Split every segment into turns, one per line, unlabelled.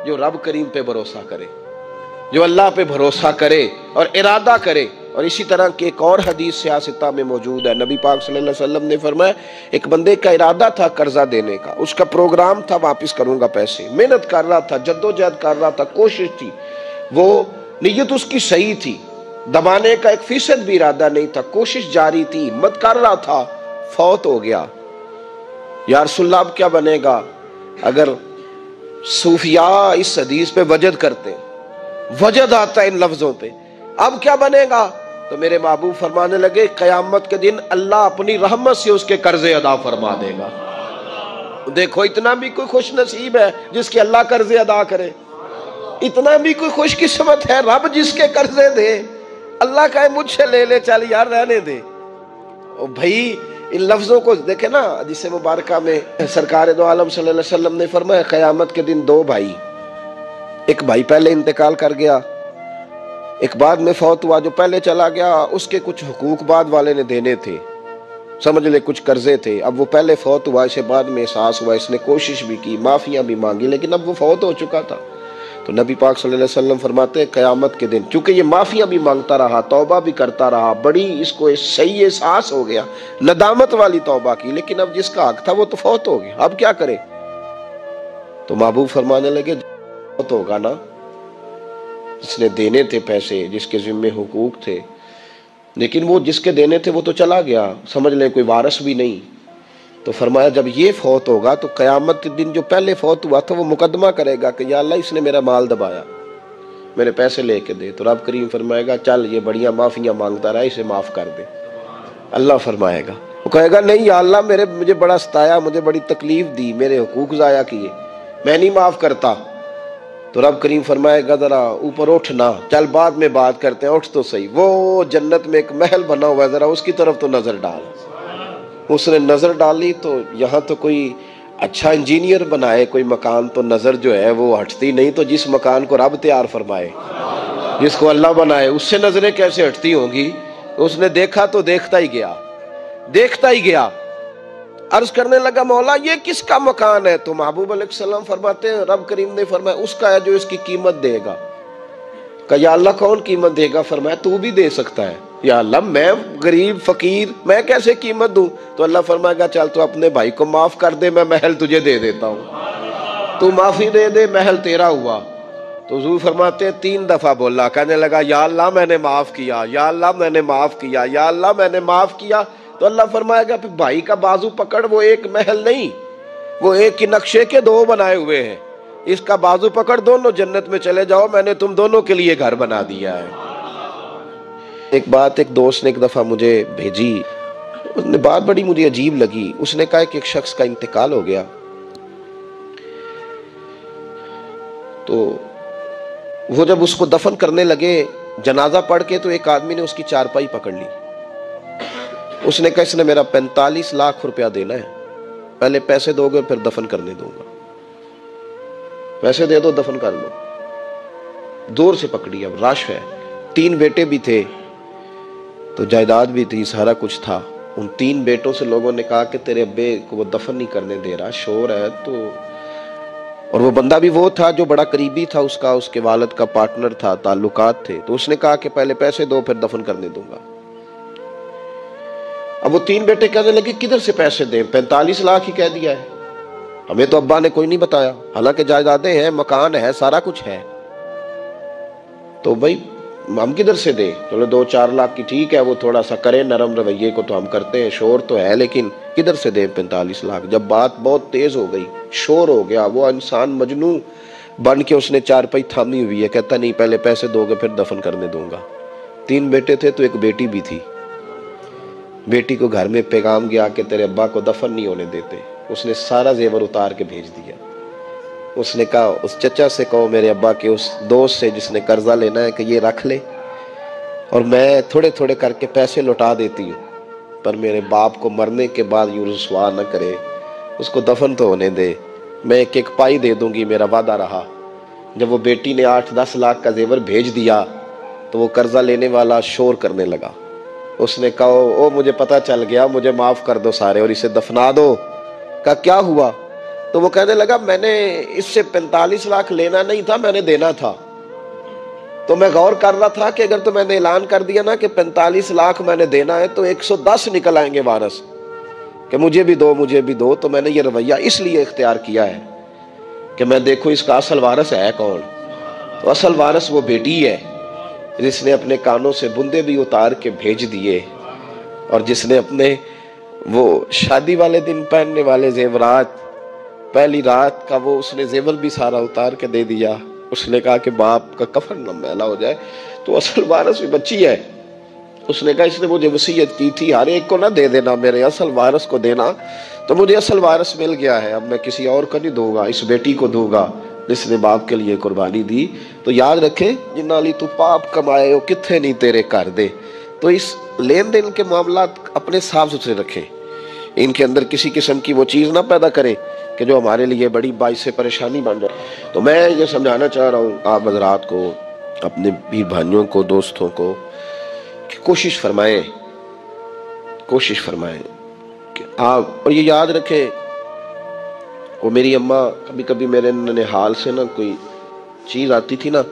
جو رب کریم پہ بھروسہ کرے، جو اللہ پہ بھروسہ کرے اور ارادہ کرے۔ اور اسی طرح کی ایک اور حدیث سیاستہ میں موجود ہے، نبی پاک صلی اللہ علیہ وسلم نے فرمایا ایک بندے کا ارادہ تھا قرضہ دینے کا، اس کا پروگرام تھا واپس کروں گا پیسے، محنت کر رہا تھا، جدوجہد کر رہا تھا، کوشش تھی، وہ نیت اس کی صحیح تھی، دبانے کا 1% بھی ارادہ نہیں تھا، کوشش جاری تھی، ہمت کر رہا تھا، فوت ہو گیا۔ یا رسول اللہ اب کیا بنے گا؟ اگر صوفیاء اس حدیث پہ وجد کرتے، وجد آتا ہے ان لفظوں پہ، اب کیا بنے گا؟ تو میرے محبوب فرمانے لگے قیامت کے دن اللہ اپنی رحمت سے اس کے قرضے ادا فرما دے گا۔ دیکھو اتنا بھی کوئی خوش نصیب ہے جس کے اللہ قرضے ادا کرے، اتنا بھی کوئی خوش قسمت ہے رب جس کے قرضے دے۔ اللہ کہے مجھ سے لے لے، چل یار رہنے دے۔ او بھائی ان لفظوں کو دیکھیں نا، حدیث مبارکہ میں سرکار دو عالم صلی اللہ علیہ وسلم نے فرمایا قیامت کے دن دو بھائی، ایک بھائی پہلے انتقال کر گیا، ایک بعد میں فوت ہوا، جو پہلے چلا گیا اس کے کچھ حقوق بعد والے نے دینے تھے، سمجھ لے کچھ قرضے تھے، اب وہ پہلے فوت ہوا، اسے بعد میں احساس ہوا، اس نے کوشش بھی کی، معافیاں بھی مانگی، لیکن اب وہ فوت ہو چکا تھا۔ تو نبی پاک صلی اللہ علیہ وسلم فرماتے ہیں قیامت کے دن چونکہ یہ معافیاں بھی مانگتا رہا، توبہ بھی کرتا رہا، بڑی اس کو صحیح احساس ہو گیا، ندامت والی توبہ کی، لیکن اب جس کا حق تھا وہ تو فوت ہو گیا، اب کیا کرے؟ تو محبوب فرمانے لگے فوت ہوگا نا، جس نے دینے تھے پیسے، جس کے ذمے حقوق تھے، لیکن وہ جس کے دینے تھے وہ تو چلا گیا، سمجھ لیں کوئی وارث بھی نہیں۔ تو فرمایا جب یہ فوت ہوگا تو قیامت کے دن جو پہلے فوت ہوا تھا وہ مقدمہ کرے گا کہ یا اللہ اس نے میرا مال دبایا، میرے پیسے لے کے دے۔ تو رب کریم فرمائے گا چل یہ بڑیاں معافیاں مانگتا رہا، اسے معاف کر دے۔ اللہ فرمائے گا، وہ کہے گا نہیں یا اللہ مجھے بڑا ستایا، مجھے بڑی تکلیف دی، میرے حقوق ضائع کیے، میں نہیں معاف کرتا۔ تو رب کریم فرمائے گا ذرا اوپر اٹھنا، چل بعد میں بات کرتے ہیں، اٹھ تو صحیح، وہ جنت میں ایک محل بنا ہوا ہے، ذرا اس کی طرف تو نظر ڈال۔ اس نے نظر ڈالی تو یہاں تو کوئی اچھا انجینئر بنائے کوئی مکان تو نظر جو ہے وہ ہٹتی نہیں، تو جس مکان کو رب تیار فرمائے، جس کو اللہ بنائے، اس سے نظریں کیسے ہٹتی ہوں گی؟ اس نے دیکھا تو دیکھتا ہی گیا، دیکھتا ہی گیا۔ عرض کرنے لگا مولا یہ کس کا مکان ہے؟ تو محبوب علیہ السلام فرماتے ہیں رب کریم نے فرمایا اس کا ہے جو اس کی قیمت دے گا۔ کہ یا اللہ کون قیمت دے گا؟ فرمایا تو بھی دے سکتا ہے۔ یا اللہ میں غریب فقیر میں کیسے قیمت دوں؟ تو اللہ فرمائے گا چل تو اپنے بھائی کو معاف کر دے، میں محل تجھے دے دیتا ہوں، تو معافی دے دے، محل تیرا ہوا۔ تو حضور فرماتے ہیں 3 دفعہ بولا، کہنے لگا یا اللہ میں نے معاف کیا، یا اللہ میں نے معاف کیا، یا اللہ میں نے معاف کیا۔ تو اللہ فرمائے گا پھر بھائی کا بازو پکڑ، وہ ایک محل نہیں، وہ ایک ہی نقشے کے 2 بنائے ہوئے ہیں، اس کا بازو پکڑ، دونوں جنت میں چلے جاؤ، میں نے تم دونوں کے لیے گھر بنا دیا ہے۔ ایک بات ایک دوست نے ایک دفعہ مجھے بھیجی، اس نے بات بڑی مجھے عجیب لگی۔ اس نے کہا کہ ایک شخص کا انتقال ہو گیا، تو وہ جب اس کو دفن کرنے لگے جنازہ پڑھ کے، تو ایک آدمی نے اس کی چارپائی پکڑ لی۔ اس نے کہا اس نے میرا 45 لاکھ روپیہ دینا ہے، پہلے پیسے دو گے پھر دفن کرنے دوں گا، پیسے دے دو دفن کر لو۔ دور سے پکڑی، اب رش ہے، 3 بیٹے بھی تھے، تو جائیداد بھی تھی، سارا کچھ تھا۔ ان 3 بیٹوں سے لوگوں نے کہا کہ تیرے ابے کو وہ دفن نہیں کرنے دے رہا، شور ہے۔ تو اور وہ بندہ بھی وہ تھا جو بڑا قریبی تھا اس کا، اس کے والد کا پارٹنر تھا، تعلقات تھے، تو اس نے کہا کہ پہلے پیسے دو پھر دفن کرنے دوں گا۔ اب وہ 3 بیٹے کہنے لگے کدھر سے پیسے دیں، 45 لاکھ ہی کہہ دیا ہے، ہمیں تو ابا نے کوئی نہیں بتایا، حالانکہ جائیدادیں ہیں، مکان ہے، سارا کچھ ہے، تو بھائی ہم کدھر سے دیں؟ چلو 2-4 لاکھ کی ٹھیک ہے، وہ تھوڑا سا کرے نرم رویے کو تو ہم کرتے ہیں، شور تو ہے، لیکن کدھر سے دیں 45 لاکھ؟ جب بات بہت تیز ہو گئی، شور ہو گیا، وہ انسان مجنون بن کے اس نے چارپائی تھامی ہوئی ہے، کہتا نہیں پہلے پیسے دو گے پھر دفن کرنے دوں گا۔ 3 بیٹے تھے تو ایک بیٹی بھی تھی، بیٹی کو گھر میں پیغام گیا کہ تیرے ابا کو دفن نہیں ہونے دیتے، اس نے سارا زیور اتار کے بھیج دیا۔ اس نے کہا اس چچا سے کہو میرے ابا کے اس دوست سے جس نے قرضہ لینا ہے کہ یہ رکھ لے، اور میں تھوڑے تھوڑے کر کے پیسے لوٹا دیتی ہوں، پر میرے باپ کو مرنے کے بعد یوں رسوا نہ کرے، اس کو دفن تو ہونے دے، میں ایک پائی دے دوں گی، میرا وعدہ رہا۔ جب وہ بیٹی نے 8-10 لاکھ کا زیور بھیج دیا تو وہ قرضہ لینے والا شور کرنے لگا، اس نے کہا او مجھے پتہ چل گیا، مجھے معاف کر دو سارے اور اسے دفنا دو۔ کہا کیا ہوا؟ تو وہ کہنے لگا میں نے اس سے 45 لاکھ لینا نہیں تھا، میں نے دینا تھا. تو میں غور کر رہا تھا کہ اگر تو میں نے اعلان کر دیا نا کہ 45 لاکھ میں نے دینا ہے تو 110 نکل آئیں گے وارث کہ مجھے بھی دو مجھے بھی دو. تو میں نے یہ رویہ اس لیے اختیار کیا ہے کہ میں دیکھوں اس کا اصل وارث ہے کون. تو اصل وارث وہ بیٹی ہے جس نے اپنے کانوں سے بندے بھی اتار کے بھیج دیے، اور جس نے اپنے وہ شادی والے دن پہننے والے زیورات، پہلی رات کا وہ اس نے زیور بھی سارا اتار کے دے دیا. اس نے کہا کہ باپ کا کفن نہ میلا ہو جائے. تو اصل وارث بھی بچی ہے. اس نے کہا اس نے مجھے وصیت کی تھی ہر ایک کو نہ دے دینا، میرے اصل وارث کو دینا. تو مجھے اصل وارث مل گیا ہے، اب میں کسی اور کو نہیں دوں گا، اس بیٹی کو دوں گا جس نے باپ کے لیے قربانی دی. تو یاد رکھے جنہ لی تو پاپ کمائے ہو کتھے نہیں تیرے کر دے. تو اس لین دین کے معاملات اپنے صاف ستھرے رکھیں، ان کے اندر کسی قسم کی وہ چیز نہ پیدا کریں کہ جو ہمارے لیے بڑی باعث پریشانی بن جائے. تو میں یہ سمجھانا چاہ رہا ہوں آپ حضرات کو، اپنے بھی بھائیوں کو، دوستوں کو، کہ کوشش فرمائیں کہ آپ، اور یہ یاد رکھیں وہ میری اماں کبھی کبھی میرے ننھیال سے نا کوئی چیز آتی تھی نا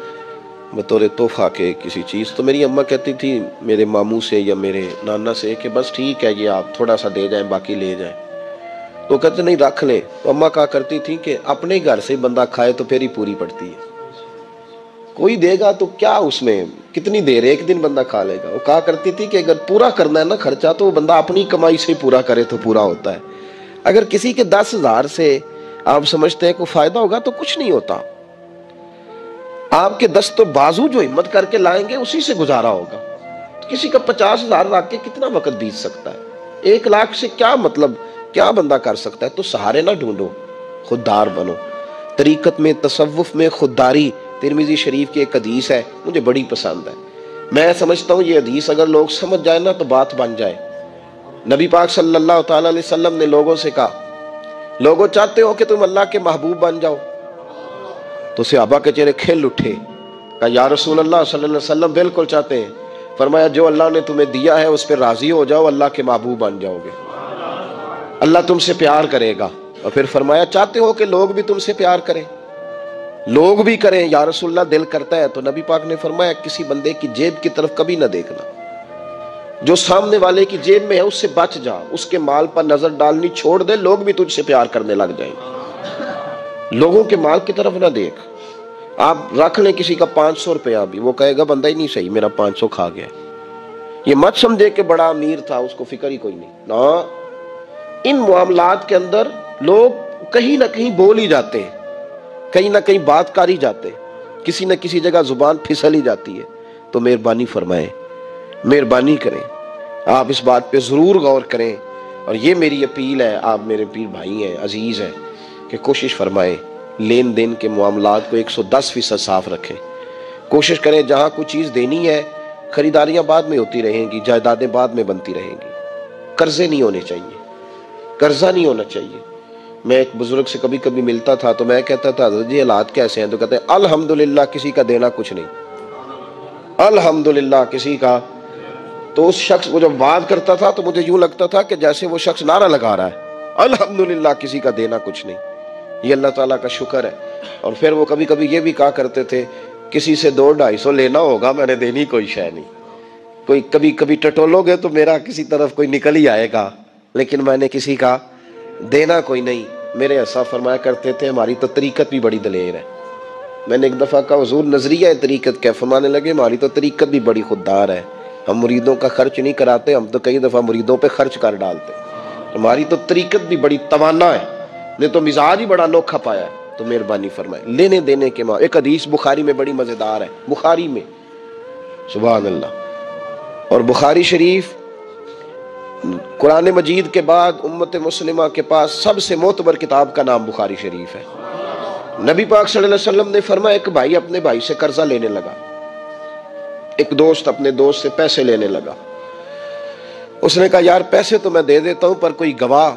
بطور تحفہ کے کسی چیز، تو میری اماں کہتی تھی میرے ماموں سے یا میرے نانا سے کہ بس ٹھیک ہے یہ آپ تھوڑا سا دے جائیں باقی لے جائیں. تو کہتے نہیں رکھ لیں. تو اماں کہا کرتی تھی کہ اپنے گھر سے بندہ کھائے تو پھر ہی پوری پڑتی ہے، کوئی دے گا تو کیا اس میں کتنی دیر ایک دن بندہ کھا لے گا. وہ کہا کرتی تھی کہ اگر پورا کرنا ہے نا خرچہ تو وہ بندہ اپنی کمائی سے پورا کرے تو پورا ہوتا ہے. اگر کسی کے 10,000 سے آپ سمجھتے ہیں کوئی فائدہ ہوگا تو کچھ نہیں ہوتا. آپ کے دست و بازو جو ہمت کر کے لائیں گے اسی سے گزارا ہوگا. کسی کا 50,000 رکھ کے کتنا وقت بیت سکتا ہے؟ 1 لاکھ سے کیا مطلب، کیا بندہ کر سکتا ہے؟ تو سہارے نہ ڈھونڈو، خوددار بنو. طریقت میں، تصوف میں خودداری، ترمذی شریف کی ایک حدیث ہے مجھے بڑی پسند ہے. میں سمجھتا ہوں یہ حدیث اگر لوگ سمجھ جائیں نا تو بات بن جائے. نبی پاک صلی اللہ تعالی علیہ وسلم نے لوگوں سے کہا لوگوں چاہتے ہو کہ تم اللہ کے محبوب بن جاؤ؟ تو صحابہ کے چہرے کھل اٹھے. کہا یا رسول اللہ صلی اللہ علیہ وسلم بالکل چاہتے ہیں. فرمایا جو اللہ نے تمہیں دیا ہے اس پہ راضی ہو جاؤ، اللہ کے محبوب بن جاؤ گے، اللہ تم سے پیار کرے گا. اور پھر فرمایا چاہتے ہو کہ لوگ بھی تم سے پیار کریں؟ لوگ بھی کریں یا رسول اللہ دل کرتا ہے. تو نبی پاک نے فرمایا کسی بندے کی جیب کی طرف کبھی نہ دیکھنا، جو سامنے والے کی جیب میں ہے اس سے بچ جا، اس کے مال پر نظر ڈالنی چھوڑ دے، لوگ بھی تجھ سے پیار کرنے لگ جائیں. لوگوں کے مال کی طرف نہ دیکھ. آپ رکھ لیں کسی کا 500 روپیہ بھی، وہ کہے گا بندہ ہی نہیں صحیح، میرا 500 کھا گیا. یہ مت سمجھے کہ بڑا امیر تھا اس کو فکر ہی کوئی نہیں. نا ان معاملات کے اندر لوگ کہیں نہ کہیں بول ہی جاتے ہیں، کہیں نہ کہیں بات کر ہی جاتے ہیں، کسی نہ کسی جگہ زبان پھسل ہی جاتی ہے. تو مہربانی فرمائیں، مہربانی کریں، آپ اس بات پہ ضرور غور کریں. اور یہ میری اپیل ہے، آپ میرے پیر بھائی ہیں، عزیز ہیں، کہ کوشش فرمائیں لین دین کے معاملات کو 110% صاف رکھیں. کوشش کریں جہاں کوئی چیز دینی ہے، خریداریاں بعد میں ہوتی رہیں گی، جائیدادیں بعد میں بنتی رہیں گی، قرضے نہیں ہونے چاہیے، قرضہ نہیں ہونا چاہیے. میں ایک بزرگ سے کبھی کبھی ملتا تھا تو میں کہتا تھا حضرت جی حالات کیسے ہیں؟ تو کہتے ہیں الحمدللہ کسی کا دینا کچھ نہیں، الحمدللہ کسی کا. تو اس شخص وہ جب بات کرتا تھا تو مجھے یوں لگتا تھا کہ جیسے وہ شخص نعرہ لگا رہا ہے الحمدللہ کسی کا دینا کچھ نہیں. یہ اللہ تعالیٰ کا شکر ہے. اور پھر وہ کبھی کبھی یہ بھی کہا کرتے تھے کسی سے 200-250 لینا ہوگا میں نے دینی کوئی شے نہیں. کوئی کبھی کبھی ٹٹولو گے تو میرا کسی طرف کوئی نکل ہی آئے گا، لیکن میں نے کسی کا دینا کوئی نہیں. میرے ایسا فرمایا کرتے تھے ہماری تو طریقت بھی بڑی دلیر ہے. میں نے ایک دفعہ کہا حضور نظریہ طریقت کیا؟ فرمانے لگے ہماری تو طریقت بھی بڑی خوددار ہے، ہم مریدوں کا خرچ نہیں کراتے، ہم تو کئی دفعہ مریدوں پہ خرچ کر ڈالتے. ہماری تو طریقت بھی بڑی توانا ہے، نے تو مزاج ہی بڑا انوکھا پایا ہے. تو مہربانی فرمائے لینے دینے کے ایک حدیث بخاری میں بڑی مزیدار ہے، بخاری میں، سبحان اللہ. اور بخاری شریف قرآن مجید کے بعد امت مسلمہ کے پاس سب سے معتبر کتاب کا نام بخاری شریف ہے. نبی پاک صلی اللہ علیہ وسلم نے فرمایا ایک بھائی اپنے بھائی سے قرضہ لینے لگا، ایک دوست اپنے دوست سے پیسے لینے لگا. اس نے کہا یار پیسے تو میں دے دیتا ہوں پر کوئی گواہ.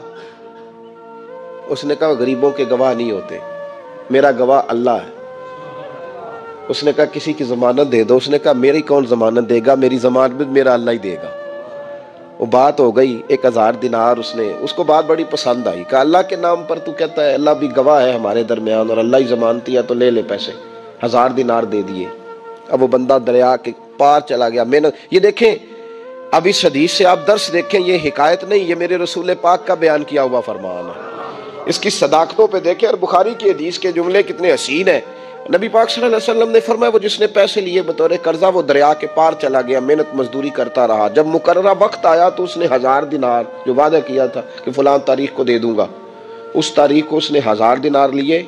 اس نے کہا غریبوں کے گواہ نہیں ہوتے، میرا گواہ اللہ ہے. اس نے کہا کسی کی ضمانت دے دو. اس نے کہا میری کون ضمانت دے گا، میری ضمانت میرا اللہ ہی دے گا. وہ بات ہو گئی، 1000 دینار اس کو بات بڑی پسند آئی، کہا اللہ کے نام پر تو کہتا ہے، اللہ بھی گواہ ہے ہمارے درمیان اور اللہ ہی ضمانتی ہے، تو لے لے پیسے۔ 1000 دینار دے دیے۔ اب وہ بندہ دریا کے پار چلا گیا۔ یہ دیکھیں، اب اس حدیث سے آپ درس دیکھیں، یہ حکایت نہیں، یہ میرے رسول پاک کا بیان کیا ہوا فرمان ہے۔ اس کی صداقتوں پہ دیکھیں، اور بخاری کی حدیث کے جملے کتنے حسین ہیں۔ نبی پاک صلی اللہ علیہ وسلم نے فرمایا وہ جس نے پیسے لیے بطور قرضہ، وہ دریا کے پار چلا گیا، محنت مزدوری کرتا رہا، جب مقررہ وقت آیا تو اس نے 1000 دینار جو وعدہ کیا تھا کہ فلاں تاریخ کو دے دوں گا، اس تاریخ کو اس نے 1000 دینار لیے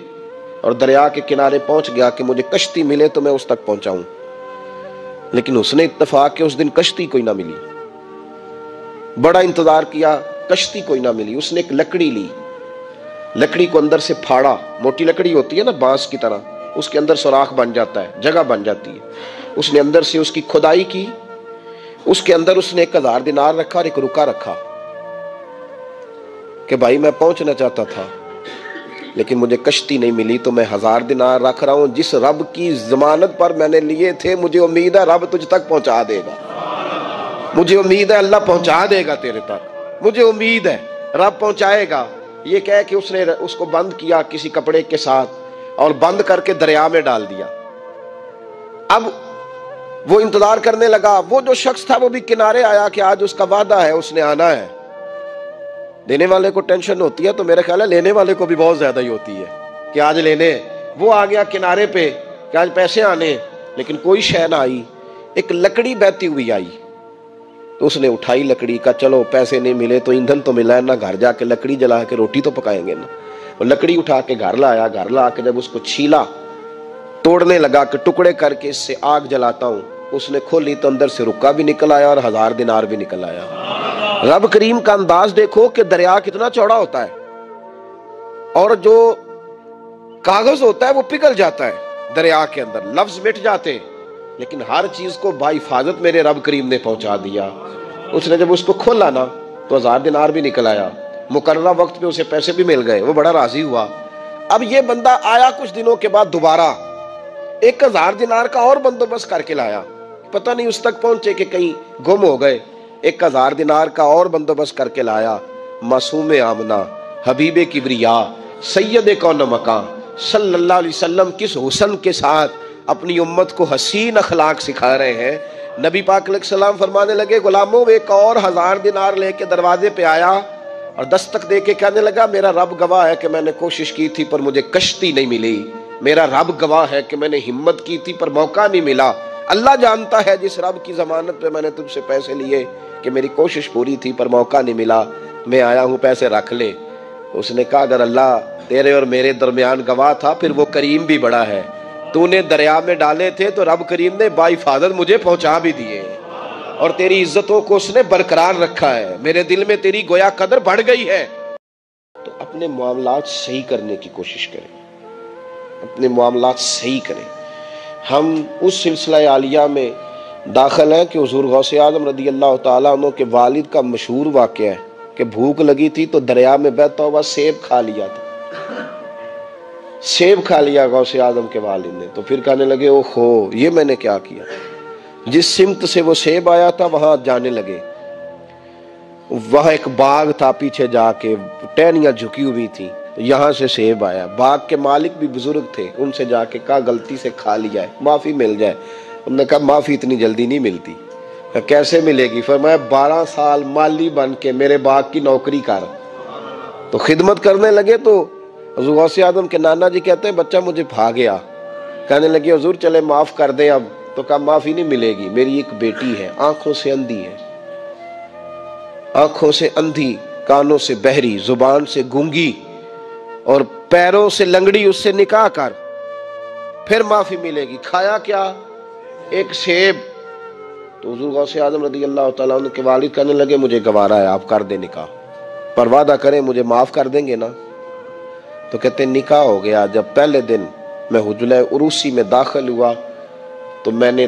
اور دریا کے کنارے پہنچ گیا کہ مجھے کشتی ملے تو میں اس تک پہنچاؤں۔ لیکن اس نے اتفاق کہ اس دن کشتی کوئی نہ ملی، بڑا انتظار کیا، کشتی کوئی نہ ملی۔ اس نے ایک لکڑی لی، لکڑی کو اندر سے پھاڑا، موٹی لکڑی ہوتی ہے نا بانس کی طرح، اس کے اندر سوراخ بن جاتا ہے، جگہ بن جاتی ہے۔ اس نے اندر سے اس کی کھدائی کی، اس کے اندر اس نے 1000 دینار رکھا اور ایک رکا رکھا کہ بھائی میں پہنچنا چاہتا تھا لیکن مجھے کشتی نہیں ملی، تو میں 1000 دینار رکھ رہا ہوں، جس رب کی ضمانت پر میں نے لیے تھے، مجھے امید ہے رب تجھ تک پہنچا دے گا، مجھے امید ہے اللہ پہنچا دے گا تیرے تک، مجھے امید ہے رب پہنچائے گا۔ یہ کہہ کہ اس نے اس کو بند کیا کسی کپڑے کے ساتھ اور بند کر کے دریا میں ڈال دیا۔ اب وہ انتظار کرنے لگا، وہ جو شخص تھا وہ بھی کنارے آیا کہ آج اس کا وعدہ ہے، اس نے آنا ہے۔ دینے والے کو ٹینشن ہوتی ہے تو میرے خیال ہے لینے والے کو بھی بہت زیادہ ہی ہوتی ہے کہ آج لینے۔ وہ آ گیا کنارے پہ کہ آج پیسے آنے، لیکن کوئی شے نہ آئی۔ ایک لکڑی بہتی ہوئی آئی تو اس نے اٹھائی لکڑی کا، چلو پیسے نہیں ملے تو ایندھن تو ملا ہے نا، گھر جا کے لکڑی جلا کے روٹی تو پکائیں گے نا۔ وہ لکڑی اٹھا کے گھر لایا، گھر لا کے جب اس کو چھیلا، توڑنے لگا کہ ٹکڑے کر کے اس سے آگ جلاتا ہوں، اس نے کھولی تو اندر سے رکا بھی نکل آیا اور 1000 دینار بھی نکل آیا۔ رب کریم کا انداز دیکھو کہ دریا کتنا چوڑا ہوتا ہے اور جو کاغذ ہوتا ہے وہ پگھل جاتا ہے دریا کے اندر، لفظ مٹ جاتے، لیکن ہر چیز کو بحفاظت میرے رب کریم نے پہنچا دیا۔ اس نے جب اس کو کھولا نا تو 1000 دینار بھی نکل آیا، مقررہ وقت پہ اسے پیسے بھی مل گئے، وہ بڑا راضی ہوا۔ اب یہ بندہ آیا کچھ دنوں کے بعد دوبارہ 1000 دینار کا اور بندوبست کر کے لایا، پتہ نہیں اس تک پہنچے کہ کہیں گم ہو گئے۔ 1000 دینار کا اور بندوبست کر کے لایا۔ معصوم آمنہ، حبیب کبریا، سید کون مکان صلی اللہ علیہ وسلم کس حسن کے ساتھ اپنی امت کو حسین اخلاق سکھا رہے ہیں۔ نبی پاک علیہ السلام فرمانے لگے غلاموں، ایک اور 1000 دینار لے کے دروازے پہ آیا اور دستک دے کے کہنے لگا میرا رب گواہ ہے کہ میں نے کوشش کی تھی پر مجھے کشتی نہیں ملی، میرا رب گواہ ہے کہ میں نے ہمت کی تھی پر موقع نہیں ملا، اللہ جانتا ہے جس رب کی ضمانت پہ میں نے تجھ سے پیسے لیے کہ میری کوشش پوری تھی پر موقع نہیں ملا، میں آیا ہوں پیسے رکھ لے۔ اس نے کہا اگر اللہ تیرے اور میرے درمیان گواہ تھا پھر وہ کریم بھی بڑا ہے، تو نے دریا میں ڈالے تھے تو رب کریم نے باحفاظت مجھے پہنچا بھی دیے اور تیری عزتوں کو اس نے برقرار رکھا ہے، میرے دل میں تیری گویا قدر بڑھ گئی ہے۔ تو اپنے معاملات صحیح کرنے کی کوشش کریں، اپنے معاملات صحیح کریں۔ ہم اس سلسلہ عالیہ میں داخل ہیں کہ حضور غوث اعظم رضی اللہ تعالیٰ عنہ کے والد کا مشہور واقعہ ہے کہ بھوک لگی تھی تو دریا میں بہتا ہوا سیب کھا لیا تھا، سیب کھا لیا غوث اعظم کے والد نے، تو پھر کہنے لگے اوہو یہ میں نے کیا کیا۔ جس سمت سے وہ سیب آیا تھا وہاں جانے لگے، وہاں ایک باغ تھا، پیچھے جا کے ٹہنیاں جھکی ہوئی تھیں، یہاں سے سیب آیا۔ باغ کے مالک بھی بزرگ تھے، ان سے جا کے کہا غلطی سے کھا لیا ہے، معافی مل جائے۔ انہوں نے کہا معافی اتنی جلدی نہیں ملتی۔ کیسے ملے گی؟ فرمایا 12 سال مالی بن کے میرے باغ کی نوکری کر۔ تو خدمت کرنے لگے تو حضور غوث اعظم کے نانا جی کہتے ہیں بچہ مجھے بھا گیا، کہنے لگے حضور چلے معاف کر دیں اب، تو کہا معافی نہیں ملے گی، میری ایک بیٹی ہے آنکھوں سے اندھی ہے، آنکھوں سے اندھی، کانوں سے بہری، زبان سے گونگی اور پیروں سے لنگڑی، اس سے نکاح کر پھر معافی ملے گی۔ کھایا کیا؟ ایک سیب۔ تو حضور غوث اعظم رضی اللہ تعالیٰ عنہ کے والد کہنے لگے مجھے گوارا ہے آپ کر دیں نکاح، پر وعدہ کریں مجھے معاف کر دیں گے نا؟ تو کہتے ہیں نکاح ہو گیا۔ جب پہلے دن میں حجلہ عروسی میں داخل ہوا تو میں نے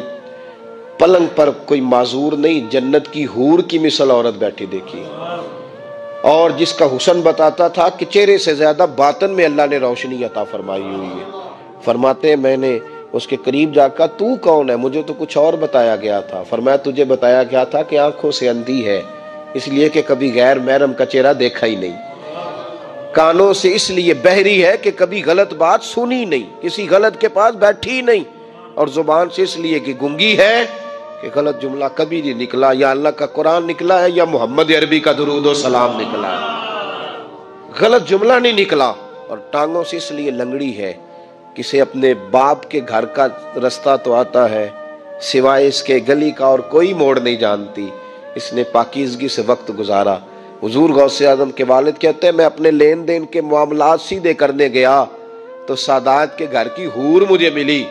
پلنگ پر کوئی معذور نہیں، جنت کی حور کی مثل عورت بیٹھی دیکھی، اور جس کا حسن بتاتا تھا کہ چہرے سے زیادہ باطن میں اللہ نے روشنی عطا فرمائی ہوئی ہے۔ فرماتے ہیں میں نے اس کے قریب جا کر تو کون ہے؟ مجھے تو کچھ اور بتایا گیا تھا۔ فرمایا تجھے بتایا گیا تھا کہ آنکھوں سے اندھی ہے، اس لیے کہ کبھی غیر محرم کا چہرہ دیکھا ہی نہیں، کانوں سے اس لیے بہری ہے کہ کبھی غلط بات سنی نہیں، کسی غلط کے پاس بیٹھی نہیں، اور زبان سے اس لیے کہ گنگی ہے کہ غلط جملہ کبھی نہیں نکلا، یا اللہ کا قرآن نکلا ہے یا محمد عربی کا درود و سلام نکلا ہے، غلط جملہ نہیں نکلا۔ اور ٹانگوں سے اس لیے لنگڑی ہے، کسے اپنے باپ کے گھر کا رستہ تو آتا ہے، سوائے اس کے گلی کا اور کوئی موڑ نہیں جانتی، اس نے پاکیزگی سے وقت گزارا۔ حضور غوث اعظم کے والد کہتے ہیں میں اپنے لین دین کے معاملات سیدھے کرنے گیا تو سادات کے گھر کی حور مجھے ملی،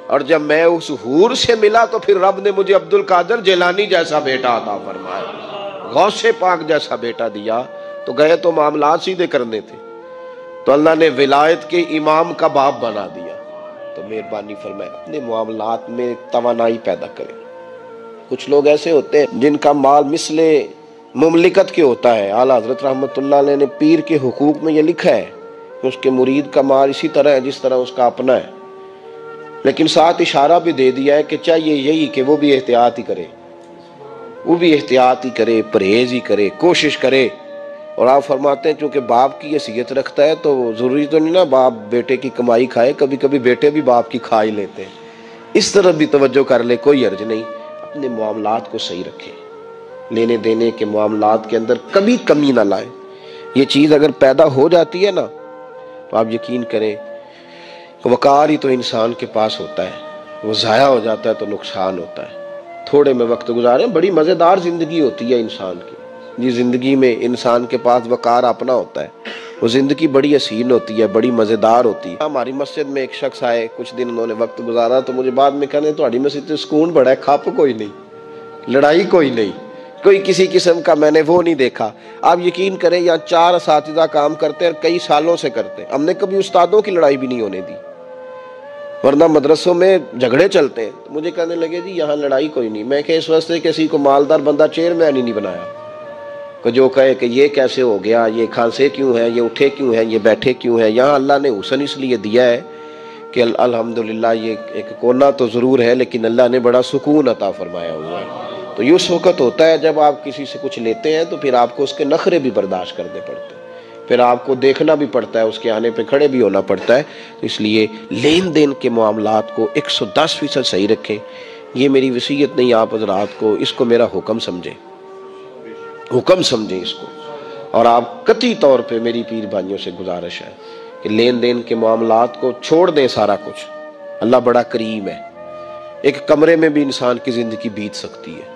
اور جب میں اس حور سے ملا تو پھر رب نے مجھے عبد القادر جیلانی جیسا بیٹا عطا فرمایا، غوث پاک جیسا بیٹا دیا۔ تو گئے تو معاملات سیدھے کرنے تھے، تو اللہ نے ولایت کے امام کا باپ بنا دیا۔ تو مہربانی فرمائے اپنے معاملات میں توانائی پیدا کریں۔ کچھ لوگ ایسے ہوتے ہیں جن کا مال مثل مملکت کے ہوتا ہے۔ اعلیٰ حضرت رحمت اللہ علیہ نے پیر کے حقوق میں یہ لکھا ہے کہ اس کے مرید کا مال اسی طرح ہے جس طرح اس کا اپنا ہے، لیکن ساتھ اشارہ بھی دے دیا ہے کہ چاہیے یہی کہ وہ بھی احتیاط ہی کرے، وہ بھی احتیاط ہی کرے، پرہیز ہی کرے، کوشش کرے۔ اور آپ فرماتے ہیں چونکہ باپ کی حیثیت رکھتا ہے تو ضروری تو نہیں نا باپ بیٹے کی کمائی کھائے، کبھی کبھی بیٹے بھی باپ کی کھا ہی لیتے ہیں، اس طرف بھی توجہ کر لے، کوئی حرج نہیں۔ اپنے معاملات کو صحیح رکھیں، لینے دینے کے معاملات کے اندر کبھی کمی نہ لائیں۔ یہ چیز اگر پیدا ہو جاتی ہے نا تو آپ یقین کریں وقار ہی تو انسان کے پاس ہوتا ہے، وہ ضائع ہو جاتا ہے تو نقصان ہوتا ہے۔ تھوڑے میں وقت گزاریں، بڑی مزیدار زندگی ہوتی ہے انسان کی، جی زندگی میں انسان کے پاس وقار اپنا ہوتا ہے، وہ زندگی بڑی حسین ہوتی ہے، بڑی مزیدار ہوتی ہے۔ ہماری مسجد میں ایک شخص آئے، کچھ دن انہوں نے وقت گزارا تو مجھے بعد میں کہنے تہاڈی مسجد سے سکون بڑا ہے، کھپ کوئی نہیں، لڑائی کوئی نہیں، کوئی کسی قسم کا میں نے وہ نہیں دیکھا۔ آپ یقین کریں یہاں 4 اساتذہ کام کرتے ہیں اور کئی سالوں سے کرتے ہیں، ہم نے کبھی استادوں کی لڑائی بھی نہیں ہونے دی، ورنہ مدرسوں میں جھگڑے چلتے ہیں۔ تو مجھے کہنے لگے جی یہاں لڑائی کوئی نہیں۔ میں کہ اس واسطے کسی کو مالدار بندہ چیئرمین ہی نہیں بنایا کہ جو کہے کہ یہ کیسے ہو گیا، یہ کھانسے کیوں ہیں، یہ اٹھے کیوں ہیں، یہ بیٹھے کیوں ہیں۔ یہاں اللہ نے حسن اس لیے دیا ہے کہ الحمدللہ یہ ایک کونا تو ضرور ہے لیکن اللہ نے بڑا سکون عطا فرمایا ہوا ہے۔ تو یہ اس وقت ہوتا ہے جب آپ کسی سے کچھ لیتے ہیں تو پھر آپ کو اس کے نخرے بھی برداشت کرنے پڑتے ہیں، پھر آپ کو دیکھنا بھی پڑتا ہے، اس کے آنے پہ کھڑے بھی ہونا پڑتا ہے۔ تو اس لیے لین دین کے معاملات کو 110% صحیح رکھیں۔ یہ میری وصیت نہیں آپ حضرات کو، اس کو میرا حکم سمجھیں، حکم سمجھیں اس کو۔ اور آپ قطعی طور پہ میری پیر بھائیوں سے گزارش ہے کہ لین دین کے معاملات کو چھوڑ دیں سارا کچھ۔ اللہ بڑا کریم ہے، ایک کمرے میں بھی انسان کی زندگی بیت سکتی ہے،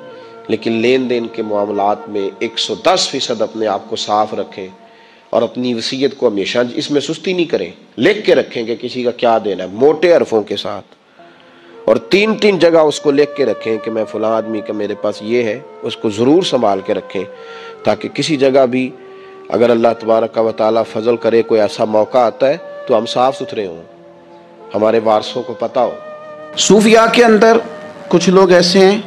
لیکن لین دین کے معاملات میں 110% اپنے آپ کو صاف رکھیں، اور اپنی وصیت کو ہمیشہ اس میں سستی نہیں کریں، لکھ کے رکھیں کہ کسی کا کیا دینا ہے، موٹے حرفوں کے ساتھ، اور 3 جگہ اس کو لکھ کے رکھیں کہ میں فلاں آدمی کا میرے پاس یہ ہے، اس کو ضرور سنبھال کے رکھیں تاکہ کسی جگہ بھی اگر اللہ تبارک و تعالیٰ فضل کرے کوئی ایسا موقع آتا ہے تو ہم صاف ستھرے ہوں، ہمارے وارثوں کو پتہ ہو۔
صوفیاء کے اندر کچھ لوگ ایسے ہیں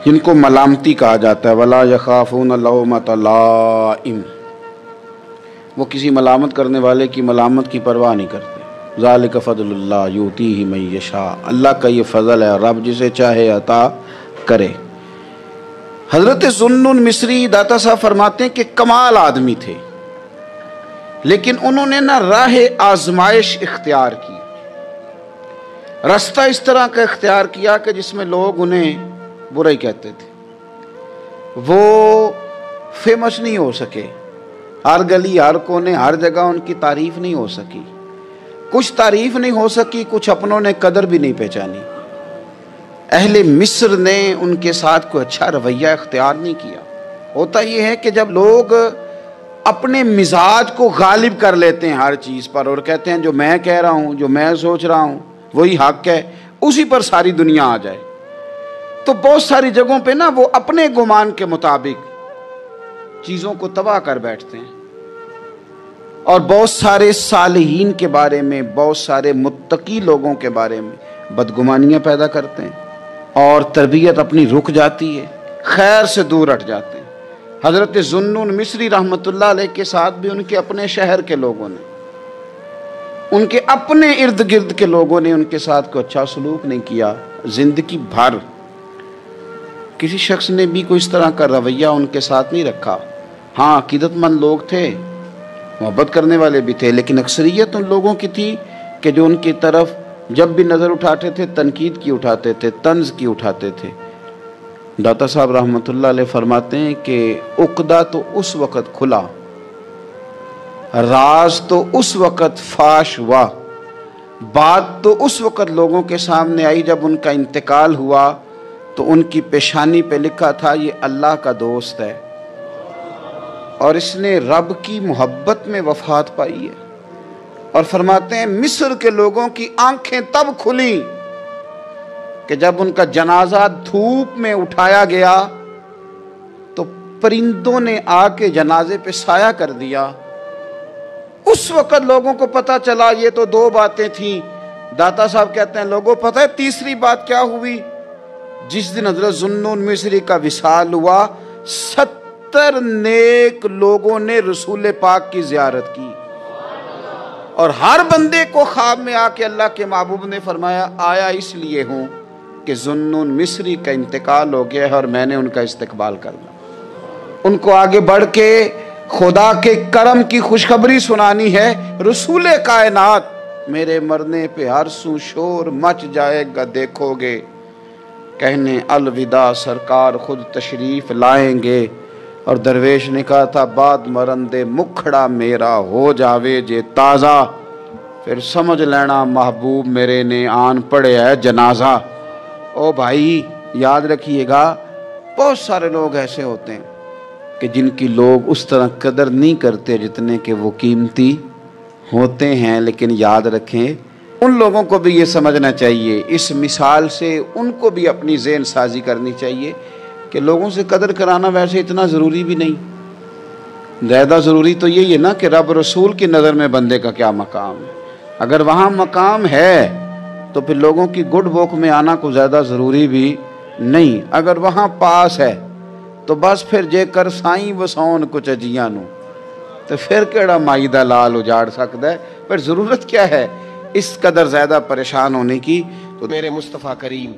جن کو ملامتی کہا جاتا ہے، وَلَا يَخَافُونَ لَوْمَةَ لَائِمٍ، وہ کسی ملامت کرنے والے کی ملامت کی پرواہ نہیں کرتے۔ ذَلِكَ فَضْلُ اللَّهِ يُؤْتِيهِ مَن يَشَاءُ، اللہ کا یہ فضل ہے، رب جسے چاہے عطا کرے۔ حضرت ذوالنون مصری داتا صاحب فرماتے ہیں کہ کمال آدمی تھے، لیکن انہوں نے نہ راہ آزمائش اختیار کی، رستہ اس طرح کا اختیار کیا کہ جس میں لوگ انہیں برا ہی کہتے تھے، وہ فیمس نہیں ہو سکے، ہر گلی ہر کونے ہر جگہ ان کی تعریف نہیں ہو سکی، کچھ تعریف نہیں ہو سکی، کچھ اپنوں نے قدر بھی نہیں پہچانی۔ اہل مصر نے ان کے ساتھ کوئی اچھا رویہ اختیار نہیں کیا۔ ہوتا یہ ہے کہ جب لوگ اپنے مزاج کو غالب کر لیتے ہیں ہر چیز پر اور کہتے ہیں جو میں کہہ رہا ہوں، جو میں سوچ رہا ہوں وہی حق ہے، اسی پر ساری دنیا آ جائے، تو بہت ساری جگہوں پہ نا وہ اپنے گمان کے مطابق چیزوں کو تباہ کر بیٹھتے ہیں، اور بہت سارے صالحین کے بارے میں، بہت سارے متقی لوگوں کے بارے میں بدگمانیاں پیدا کرتے ہیں، اور تربیت اپنی رک جاتی ہے، خیر سے دور ہٹ جاتے ہیں۔ حضرت ذوالنون مصری رحمت اللہ علیہ کے ساتھ بھی ان کے اپنے شہر کے لوگوں نے، ان کے اپنے ارد گرد کے لوگوں نے ان کے ساتھ کوئی اچھا سلوک نہیں کیا۔ زندگی بھر کسی شخص نے بھی کوئی اس طرح کا رویہ ان کے ساتھ نہیں رکھا. ہاں عقیدت مند لوگ تھے, محبت کرنے والے بھی تھے, لیکن اکثریت ان لوگوں کی تھی کہ جو ان کی طرف جب بھی نظر اٹھاتے تھے تنقید کی اٹھاتے تھے, طنز کی اٹھاتے تھے. داتا صاحب رحمۃ اللہ علیہ فرماتے ہیں کہ عقدہ تو اس وقت کھلا, راز تو اس وقت فاش ہوا, بات تو اس وقت لوگوں کے سامنے آئی جب ان کا انتقال ہوا تو ان کی پیشانی پہ لکھا تھا یہ اللہ کا دوست ہے اور اس نے رب کی محبت میں وفات پائی ہے. اور فرماتے ہیں مصر کے لوگوں کی آنکھیں تب کھلیں کہ جب ان کا جنازہ دھوپ میں اٹھایا گیا تو پرندوں نے آ کے جنازے پہ سایہ کر دیا. اس وقت لوگوں کو پتہ چلا یہ تو دو باتیں تھیں. داتا صاحب کہتے ہیں لوگوں پتہ ہے تیسری بات کیا ہوئی؟ جس دن حضرت ذوالنون مصری کا وصال ہوا 70 نیک لوگوں نے رسول پاک کی زیارت کی, اور ہر بندے کو خواب میں آ کے اللہ کے محبوب نے فرمایا آیا اس لیے ہوں کہ ذوالنون مصری کا انتقال ہو گیا ہے اور میں نے ان کا استقبال کرنا, ان کو آگے بڑھ کے خدا کے کرم کی خوشخبری سنانی ہے. رسول کائنات میرے مرنے پہ ہر سو شور مچ جائے گا دیکھو گے, کہنے الوداع سرکار خود تشریف لائیں گے. اور درویش نے کہا تھا بعد مرندے مکھڑا میرا ہو جاوے جے تازہ, پھر سمجھ لینا محبوب میرے نے آن پڑے ہے جنازہ. او بھائی یاد رکھیے گا بہت سارے لوگ ایسے ہوتے ہیں کہ جن کی لوگ اس طرح قدر نہیں کرتے جتنے کہ وہ قیمتی ہوتے ہیں, لیکن یاد رکھیں ان لوگوں کو بھی یہ سمجھنا چاہیے, اس مثال سے ان کو بھی اپنی ذہن سازی کرنی چاہیے کہ لوگوں سے قدر کرانا ویسے اتنا ضروری بھی نہیں. زیادہ ضروری تو یہی ہے نا کہ رب رسول کی نظر میں بندے کا کیا مقام ہے. اگر وہاں مقام ہے تو پھر لوگوں کی گڈ بک میں آنا کو زیادہ ضروری بھی نہیں. اگر وہاں پاس ہے تو بس پھر جے کر سائیں وسون کچھ اجیاں نو تو پھر کیڑا مائی دا لال اجاڑ سکتا ہے. پھر ضرورت کیا ہے اس قدر زیادہ پریشان ہونے کی؟
تو میرے مصطفیٰ کریم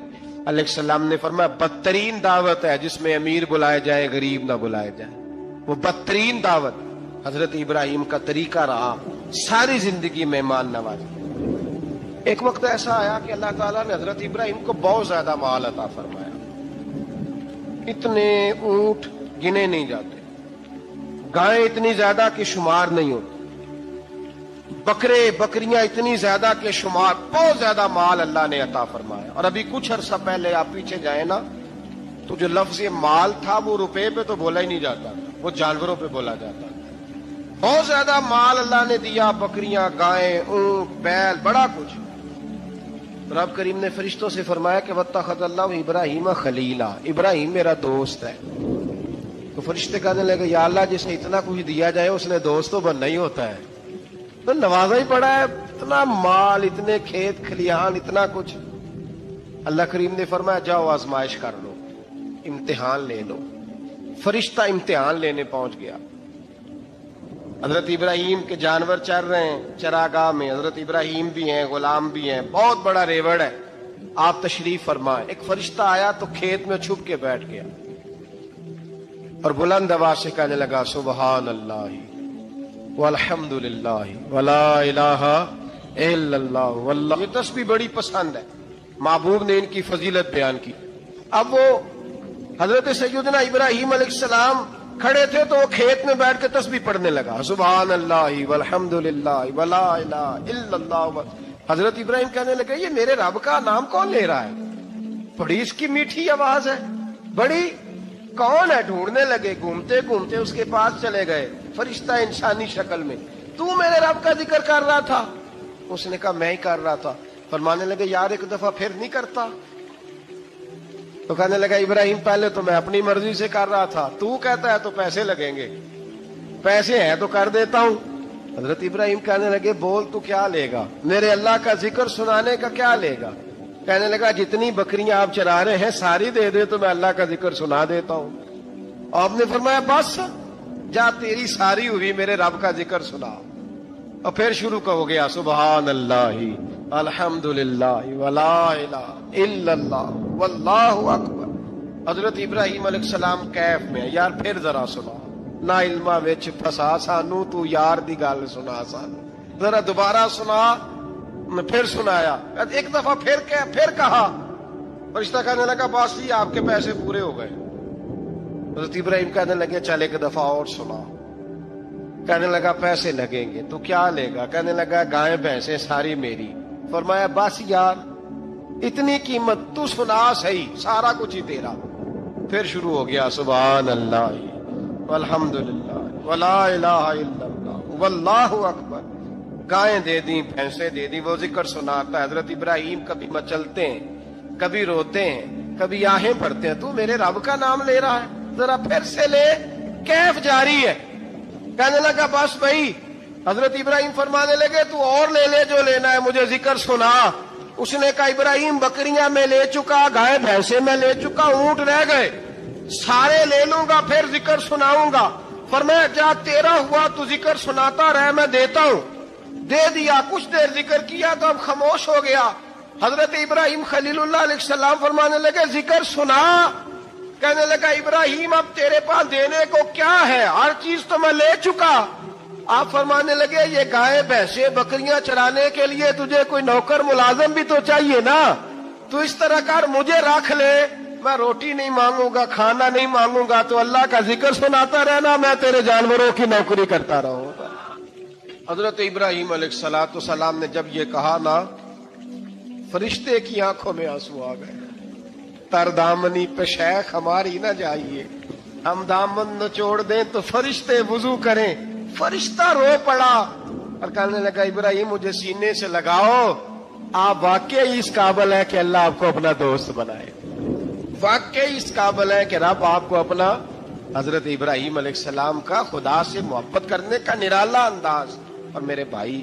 علیہ السلام نے فرمایا بدترین دعوت ہے جس میں امیر بلائے جائے غریب نہ بلائے جائے. وہ بدترین دعوت حضرت ابراہیم کا طریقہ رہا ساری زندگی مہمان نوازی. ایک وقت ایسا آیا کہ اللہ تعالیٰ نے حضرت ابراہیم کو بہت زیادہ مال عطا فرمایا. اتنے اونٹ گنے نہیں جاتے, گائیں اتنی زیادہ کہ شمار نہیں ہوتے, بکرے بکریاں اتنی زیادہ کہ شمار, بہت زیادہ مال اللہ نے عطا فرمایا. اور ابھی کچھ عرصہ پہلے آپ پیچھے جائیں نا تو جو لفظ یہ مال تھا وہ روپے پہ تو بولا ہی نہیں جاتا, وہ جانوروں پہ بولا جاتا. بہت زیادہ مال اللہ نے دیا, بکریاں گائیں اونٹ بیل بڑا کچھ. رب کریم نے فرشتوں سے فرمایا کہ واتخذ اللہ ابراہیم خلیلا, ابراہیم میرا دوست ہے. تو فرشتے کہنے لگے یا اللہ جس نے اتنا کچھ دیا جائے اس نے دوست تو بننا ہی ہوتا ہے, تو نوازا ہی پڑا ہے, اتنا مال اتنے کھیت کھلیان اتنا کچھ. اللہ کریم نے فرمایا جاؤ آزمائش کر لو, امتحان لے لو. فرشتہ امتحان لینے پہنچ گیا. حضرت ابراہیم کے جانور چر رہے ہیں چراگاہ میں, حضرت ابراہیم بھی ہیں غلام بھی ہیں, بہت بڑا ریوڑ ہے. آپ تشریف فرمائیں. ایک فرشتہ آیا تو کھیت میں چھپ کے بیٹھ گیا اور بلند آواز سے کہنے لگا سبحان اللہ والحمد للہ ولا الہ الا اللہ واللہ. یہ تسبیح بڑی پسند ہے, محبوب نے ان کی فضیلت بیان کی. اب وہ حضرت سیدنا ابراہیم علیہ السلام کھڑے تھے تو وہ کھیت میں بیٹھ کے تسبیح پڑھنے لگا سبحان اللہ والحمد للہ ولا الہ الا اللہ. حضرت ابراہیم کہنے لگے یہ میرے رب کا نام کون لے رہا ہے, بڑی اس کی میٹھی آواز ہے, بڑی کون ہے. ڈھونڈنے لگے, گھومتے گھومتے اس کے پاس چلے گئے, فرشتہ انسانی شکل میں. تو میرے رب کا ذکر کر رہا تھا؟ اس نے کہا میں ہی کر رہا تھا. فرمانے لگے یار ایک دفعہ پھر نہیں کرتا؟ تو کہنے لگا ابراہیم پہلے تو میں اپنی مرضی سے کر رہا تھا, تو کہتا ہے تو پیسے لگیں گے, پیسے ہیں تو کر دیتا ہوں. حضرت ابراہیم کہنے لگے بول تو کیا لے گا, میرے اللہ کا ذکر سنانے کا کیا لے گا؟ کہنے لگا جتنی بکریاں آپ چرا رہے ہیں ساری دے دے تو میں اللہ کا ذکر سنا دیتا ہوں. آپ نے فرمایا بس جا تیری ساری ہوئی, میرے رب کا ذکر سنا. اور پھر شروع کا ہو گیا سبحان اللہ الحمد للہ ولا الہ الا اللہ واللہ اکبر. حضرت ابراہیم علیہ السلام کیف میں یار پھر ذرا سنا نا علما وچ پھسا سانو تو یار دی گل سنا سانو ذرا دوبارہ سنا پھر سنایا ایک دفعہ پھر کہا فرشتہ کہنے لگا باس جی آپ کے پیسے پورے ہو گئے حضرت ابراہیم کہنے لگے چل ایک دفعہ اور سنا کہنے لگا پیسے لگیں گے تو کیا لے گا کہنے لگا گائے بھینسیں ساری میری فرمایا بس یار اتنی قیمت تو سنا صحیح سارا کچھ ہی تیرا پھر شروع ہو گیا سبحان اللہ والحمدللہ ولا الہ الا اللہ واللہ اکبر گائیں دے دی بھینسیں دے دی وہ ذکر سناتا ہے حضرت ابراہیم کبھی مچلتے ہیں کبھی روتے ہیں کبھی آہیں پڑھتے ہیں تو میرے رب کا نام لے رہا ہے ذرا پھر سے لے کیف جاری ہے کہنے لگا بس بھائی حضرت ابراہیم فرمانے لگے تو اور لے لے جو لینا ہے مجھے ذکر سنا اس نے کہا ابراہیم بکریاں میں لے چکا گائے بھینسیں میں لے چکا اونٹ رہ گئے سارے لے لوں گا پھر ذکر سناؤں گا فرمایا جا تیرا ہوا تو ذکر سناتا رہ میں دیتا ہوں دے دیا کچھ دیر ذکر کیا تو اب خاموش ہو گیا حضرت ابراہیم خلیل اللہ علیہ السلام فرمانے لگے ذکر سنا کہنے لگا ابراہیم اب تیرے پاس دینے کو کیا ہے ہر چیز تو میں لے چکا آپ فرمانے لگے یہ گائے بھینسیں بکریاں چرانے کے لیے تجھے کوئی نوکر ملازم بھی تو چاہیے نا تو اس طرح کر مجھے رکھ لے میں روٹی نہیں مانگوں گا کھانا نہیں مانگوں گا تو اللہ کا ذکر سناتا رہنا میں تیرے جانوروں کی نوکری کرتا رہوں گا حضرت ابراہیم علیہ السلام نے جب یہ کہا نا فرشتے کی آنکھوں میں آنسو آ گئے تر دامنی پہ شیخ ہماری نہ جائیے ہم دامن نچوڑ دیں تو فرشتے وضو کریں فرشتہ رو پڑا اور کہنے لگا ابراہیم مجھے سینے سے لگاؤ آپ واقعی اس قابل ہے کہ اللہ آپ کو اپنا دوست بنائے واقعی اس قابل ہے کہ رب آپ کو اپنا حضرت ابراہیم علیہ السلام کا خدا سے محبت کرنے کا نرالا انداز اور میرے بھائی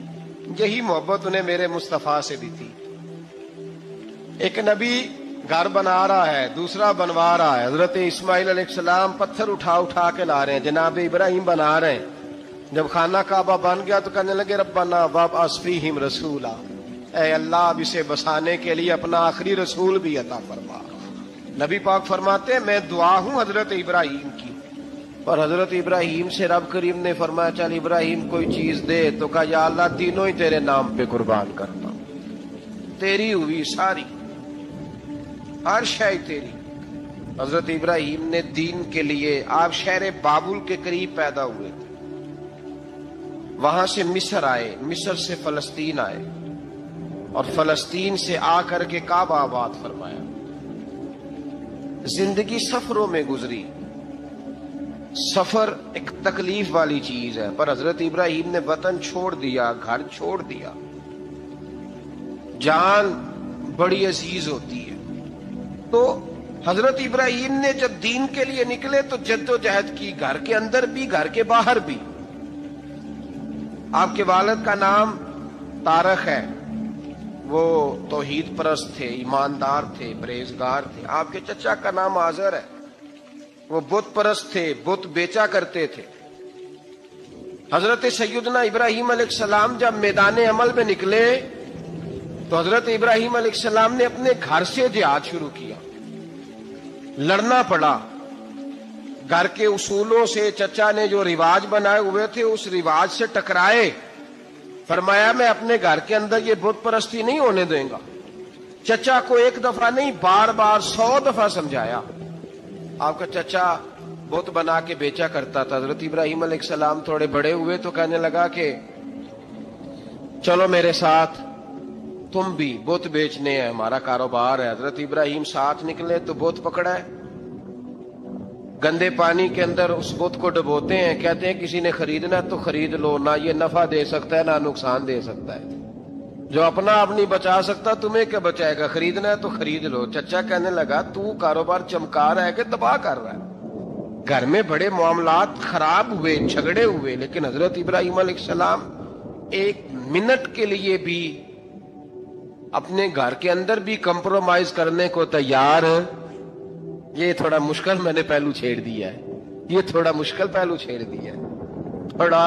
یہی محبت انہیں میرے مصطفیٰ سے بھی تھی ایک نبی گھر بنا رہا ہے دوسرا بنوا رہا ہے حضرت اسماعیل علیہ السلام پتھر اٹھا کے لا رہے ہیں جناب ابراہیم بنا رہے ہیں جب خانہ کعبہ بن گیا تو کہنے لگے ربنا وابعث فیہم رسولا اے اللہ اب اسے بسانے کے لیے اپنا آخری رسول بھی عطا فرما نبی پاک فرماتے ہیں میں دعا ہوں حضرت ابراہیم کی اور حضرت ابراہیم سے رب کریم نے فرمایا چل ابراہیم کوئی چیز دے تو کہا یا اللہ تینوں ہی تیرے نام پہ قربان کرتا ہوں تیری ہوئی ساری ہر شے تیری حضرت ابراہیم نے دین کے لیے آپ شہر بابل کے قریب پیدا ہوئے تھے وہاں سے مصر آئے مصر سے فلسطین آئے اور فلسطین سے آ کر کے کعبہ آباد فرمایا زندگی سفروں میں گزری سفر ایک تکلیف والی چیز ہے پر حضرت ابراہیم نے وطن چھوڑ دیا گھر چھوڑ دیا جان بڑی عزیز ہوتی ہے تو حضرت ابراہیم نے جب دین کے لیے نکلے تو جد و جہد کی گھر کے اندر بھی گھر کے باہر بھی آپ کے والد کا نام طارق ہے وہ توحید پرست تھے ایماندار تھے پرہیزگار تھے آپ کے چچا کا نام آزر ہے وہ بت پرست تھے بت بیچا کرتے تھے حضرت سیدنا ابراہیم علیہ السلام جب میدان عمل میں نکلے تو حضرت ابراہیم علیہ السلام نے اپنے گھر سے جہاد شروع کیا لڑنا پڑا گھر کے اصولوں سے چچا نے جو رواج بنائے ہوئے تھے اس رواج سے ٹکرائے فرمایا میں اپنے گھر کے اندر یہ بت پرستی نہیں ہونے دیں گا چچا کو ایک دفعہ نہیں بار بار 100 دفعہ سمجھایا آپ کا چچا بت بنا کے بیچا کرتا تھا حضرت ابراہیم علیہ السلام تھوڑے بڑے ہوئے تو کہنے لگا کہ چلو میرے ساتھ تم بھی بت بیچنے ہیں ہمارا کاروبار ہے حضرت ابراہیم ساتھ نکلے تو بت پکڑا ہے گندے پانی کے اندر اس بت کو ڈبوتے ہیں کہتے ہیں کسی نے خریدنا تو خرید لو نہ یہ نفع دے سکتا ہے نہ نقصان دے سکتا ہے جو اپنا آپ نہیں بچا سکتا تمہیں کیا بچائے گا خریدنا ہے تو خرید لو چچا کہنے لگا تو کاروبار چمکا رہا ہے کہ تباہ کر رہا ہے گھر میں بڑے معاملات خراب ہوئے جھگڑے ہوئے لیکن حضرت ابراہیم علیہ السلام ایک منٹ کے لیے بھی اپنے گھر کے اندر بھی کمپرومائز کرنے کو تیار یہ تھوڑا مشکل میں نے پہلو چھیڑ دیا ہے یہ تھوڑا مشکل پہلو چھیڑ دیا ہے تھوڑا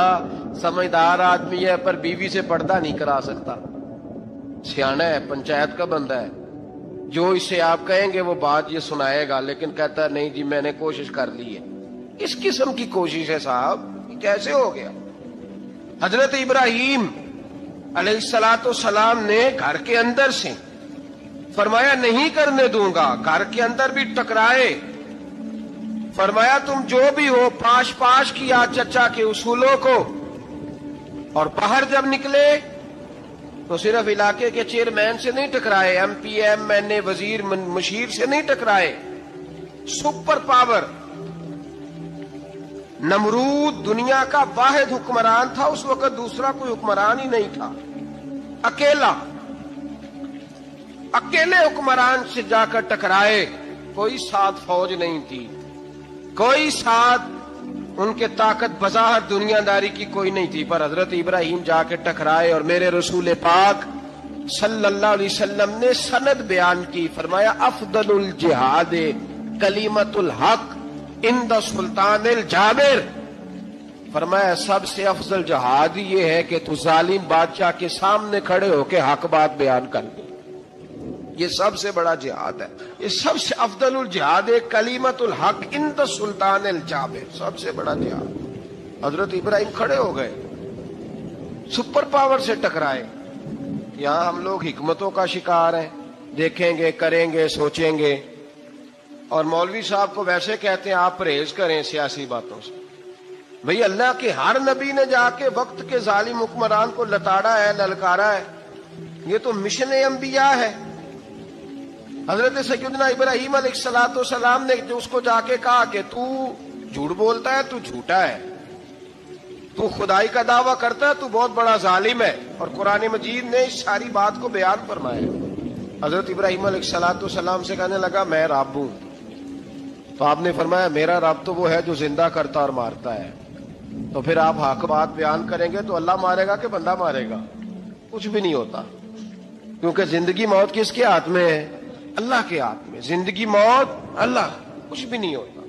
سمجھدار آدمی ہے پر بیوی سے پردہ نہیں کرا سکتا سیانا ہے پنچایت کا بندہ ہے جو اسے آپ کہیں گے وہ بات یہ سنائے گا، لیکن کہتا ہے نہیں جی میں نے کوشش کر لی ہے۔ اس قسم کی کوشش ہے صاحب، کیسے ہو گیا؟ حضرت ابراہیم علیہ السلام نے گھر کے اندر سے فرمایا نہیں کرنے دوں گا، گھر کے اندر بھی ٹکرائے، فرمایا تم جو بھی ہو پاش پاش کیا چچا کے اصولوں کو، اور باہر جب نکلے تو صرف علاقے کے چیئرمین سے نہیں ٹکرائے، ایم پی ایم این اے وزیر مشیر سے نہیں ٹکرائے، سپر پاور نمرود دنیا کا واحد حکمران تھا اس وقت، دوسرا کوئی حکمران ہی نہیں تھا، اکیلے حکمران سے جا کر ٹکرائے، کوئی ساتھ فوج نہیں تھی، کوئی ساتھ ان کے طاقت بظاہر دنیا داری کی کوئی نہیں تھی، پر حضرت ابراہیم جا کے ٹکرائے، اور میرے رسول پاک صلی اللہ علیہ وسلم نے سند بیان کی، فرمایا افضل الجہاد کلمۃ الحق عند سلطان الجابر، فرمایا سب سے افضل جہاد یہ ہے کہ تو ظالم بادشاہ کے سامنے کھڑے ہو کے حق بات بیان کر دے، یہ سب سے بڑا جہاد ہے، یہ سب سے افضل الجہاد کلمۃ الحق عند سلطان الجابر، سب سے بڑا جہاد۔ حضرت ابراہیم کھڑے ہو گئے، سپر پاور سے ٹکرائے۔ یہاں ہم لوگ حکمتوں کا شکار ہیں، دیکھیں گے کریں گے سوچیں گے، اور مولوی صاحب کو ویسے کہتے ہیں آپ پرہیز کریں سیاسی باتوں سے۔ بھئی اللہ کے ہر نبی نے جا کے وقت کے ظالم حکمران کو لتاڑا ہے، للکارا ہے، یہ تو مشن انبیاء ہے۔ حضرت سیدنا ابراہیم علیہ السلام نے جو اس کو جا کے کہا کہ تو جھوٹ بولتا ہے، تو جھوٹا ہے، تو خدائی کا دعویٰ کرتا ہے، تو بہت بڑا ظالم ہے، اور قرآن مجید نے اس ساری بات کو بیان فرمایا۔ حضرت ابراہیم علیہ السلام سے کہنے لگا میں رب ہوں، تو آپ نے فرمایا میرا رب تو وہ ہے جو زندہ کرتا اور مارتا ہے، تو پھر آپ حق بات بیان کریں گے تو اللہ مارے گا کہ بندہ مارے گا؟ کچھ بھی نہیں ہوتا، کیونکہ زندگی موت کس کے ہاتھ میں ہے؟ اللہ کے ہاتھ میں، زندگی موت اللہ، کچھ بھی نہیں ہوتا۔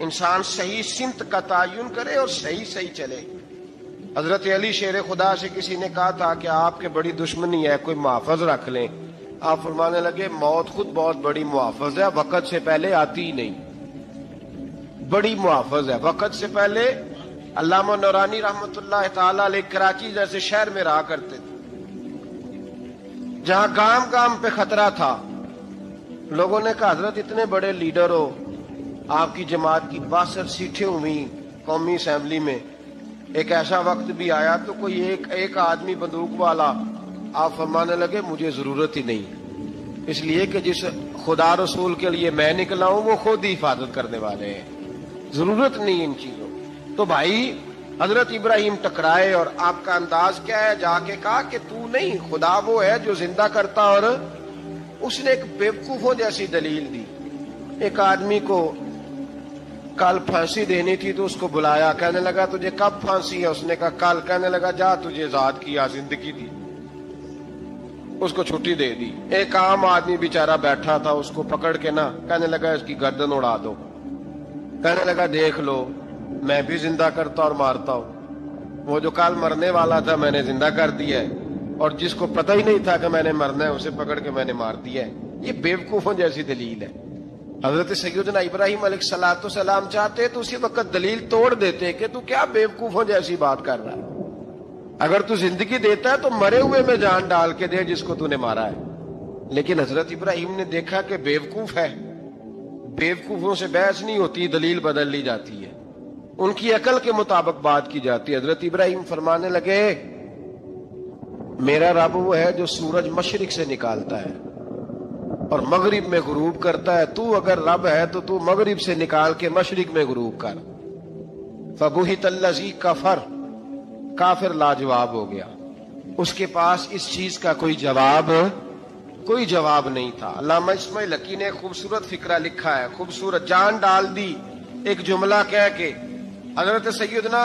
انسان صحیح سمت کا تعین کرے اور صحیح چلے۔ حضرت علی شیر خدا سے کسی نے کہا تھا کہ آپ کے بڑی دشمنی ہے، کوئی محافظ رکھ لیں، آپ فرمانے لگے موت خود بہت بڑی محافظ ہے، وقت سے پہلے آتی ہی نہیں، بڑی محافظ ہے وقت سے پہلے۔ علامہ نورانی رحمت اللہ تعالی علیہ کراچی جیسے شہر میں رہا کرتے تھے، جہاں گام گام پہ خطرہ تھا، لوگوں نے کہا حضرت اتنے بڑے لیڈر ہو، آپ کی جماعت کی 62 سیٹیں ہوئی قومی اسمبلی میں، ایک ایسا وقت بھی آیا تو کوئی ایک آدمی بندوق والا، آپ فرمانے لگے مجھے ضرورت ہی نہیں، اس لیے کہ جس خدا رسول کے لیے میں نکلا ہوں وہ خود ہی حفاظت کرنے والے ہیں، ضرورت نہیں ان چیزوں۔ تو بھائی حضرت ابراہیم ٹکرائے، اور آپ کا انداز کیا ہے؟ جا کے کہا کہ تو نہیں، خدا وہ ہے جو زندہ کرتا، اور اس نے ایک بیوقوفوں جیسی دلیل دی۔ ایک آدمی کو کل پھانسی دینی تھی تو اس کو بلایا، کہنے لگا تجھے کب پھانسی ہے؟ اس نے کہا کل، کہنے لگا جا تجھے آزاد کیا، زندگی دی، اس کو چھٹی دے دی۔ ایک عام آدمی بیچارہ بیٹھا تھا، اس کو پکڑ کے نا کہنے لگا اس کی گردن اڑا دو، کہنے لگا دیکھ لو میں بھی زندہ کرتا اور مارتا ہوں، وہ جو کل مرنے والا تھا میں نے زندہ کر دیا ہے، اور جس کو پتہ ہی نہیں تھا کہ میں نے مرنا ہے اسے پکڑ کے میں نے مار دیا ہے۔ یہ بیوقوفوں جیسی دلیل ہے۔ حضرت سیدنا ابراہیم علیہ السلام چاہتے تو اسی وقت دلیل توڑ دیتے کہ تو کیا بیوقوفوں جیسی بات کر رہا ہے، اگر تو زندگی دیتا ہے تو مرے ہوئے میں جان ڈال کے دے جس کو تو نے مارا ہے۔ لیکن حضرت ابراہیم نے دیکھا کہ بیوقوف ہے، بیوقوفوں سے بحث نہیں ہوتی، دلیل بدل لی جاتی ہے، ان کی عقل کے مطابق بات کی جاتی ہے۔ حضرت ابراہیم فرمانے لگے میرا رب وہ ہے جو سورج مشرق سے نکالتا ہے اور مغرب میں غروب کرتا ہے، تو اگر رب ہے تو تو مغرب سے نکال کے مشرق میں غروب کر۔ فبہت الذی کفر، کافر لاجواب ہو گیا، اس کے پاس اس چیز کا کوئی جواب نہیں تھا۔ علامہ اسماعیل حقی نے خوبصورت فقرہ لکھا ہے، خوبصورت، جان ڈال دی ایک جملہ کہہ کے۔ حضرت سیدنا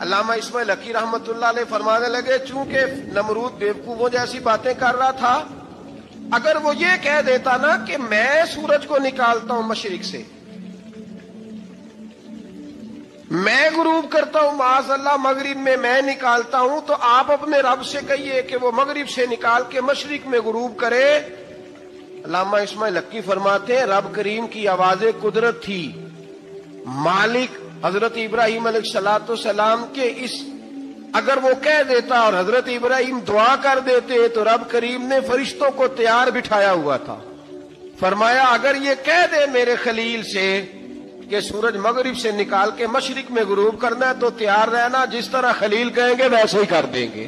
علامہ اسماعیل حقی رحمت اللہ علیہ فرمانے لگے چونکہ نمرود بیوقوفوں جیسی باتیں کر رہا تھا، اگر وہ یہ کہہ دیتا نا کہ میں سورج کو نکالتا ہوں مشرق سے، میں غروب کرتا ہوں معاذ اللہ مغرب میں میں نکالتا ہوں، تو آپ اپنے رب سے کہیے کہ وہ مغرب سے نکال کے مشرق میں غروب کرے، علامہ اسماعیل حقی فرماتے ہیں رب کریم کی آواز قدرت تھی، مالک حضرت ابراہیم علیہ السلام کے اس اگر وہ کہہ دیتا اور حضرت ابراہیم دعا کر دیتے تو رب کریم نے فرشتوں کو تیار بٹھایا ہوا تھا. فرمایا اگر یہ کہہ دے میرے خلیل سے کہ سورج مغرب سے نکال کے مشرق میں غروب کرنا ہے تو تیار رہنا، جس طرح خلیل کہیں گے ویسے ہی کر دیں گے.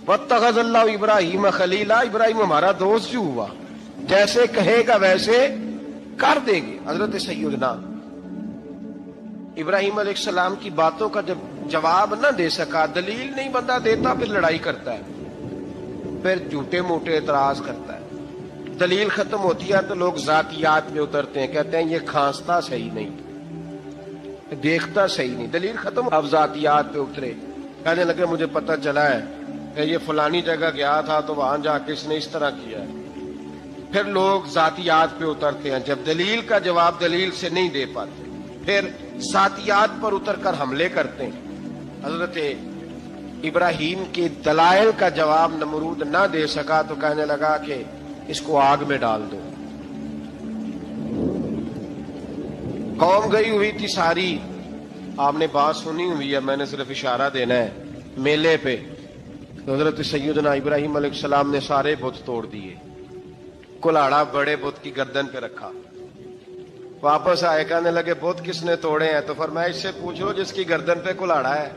واتخذ اللہ ابراہیم خلیلا، ابراہیم ہمارا دوست جو ہوا، جیسے کہے گا ویسے کر دیں گے. حضرت سیدنا ابراہیم علیہ السلام کی باتوں کا جب جواب نہ دے سکا، دلیل نہیں بندہ دیتا، پھر لڑائی کرتا ہے، پھر جھوٹے موٹے اعتراض کرتا ہے. دلیل ختم ہوتی ہے تو لوگ ذاتیات پہ اترتے ہیں، کہتے ہیں یہ کھانستا صحیح نہیں، دیکھتا صحیح نہیں. دلیل ختم، اب ذاتیات پہ اترے، کہنے لگے مجھے پتہ چلا ہے کہ یہ فلانی جگہ گیا تھا تو وہاں جا کے اس نے اس طرح کیا ہے. پھر لوگ ذاتیات پہ اترتے ہیں، جب دلیل کا جواب دلیل سے نہیں دے پاتے پھر ذاتیات پر اتر کر حملے کرتے ہیں. حضرت ابراہیم کے دلائل کا جواب نمرود نہ دے سکا تو کہنے لگا کہ اس کو آگ میں ڈال دو. قوم گئی ہوئی تھی ساری، آپ نے بات سنی ہوئی ہے، میں نے صرف اشارہ دینا ہے. میلے پہ تو حضرت سیدنا ابراہیم علیہ السلام نے سارے بت توڑ دیے، کلاڑا بڑے بت کی گردن پہ رکھا. واپس آئے، کہنے لگے بت کس نے توڑے ہیں؟ تو فرمایا اس سے پوچھو جس کی گردن پہ کلاڑا ہے.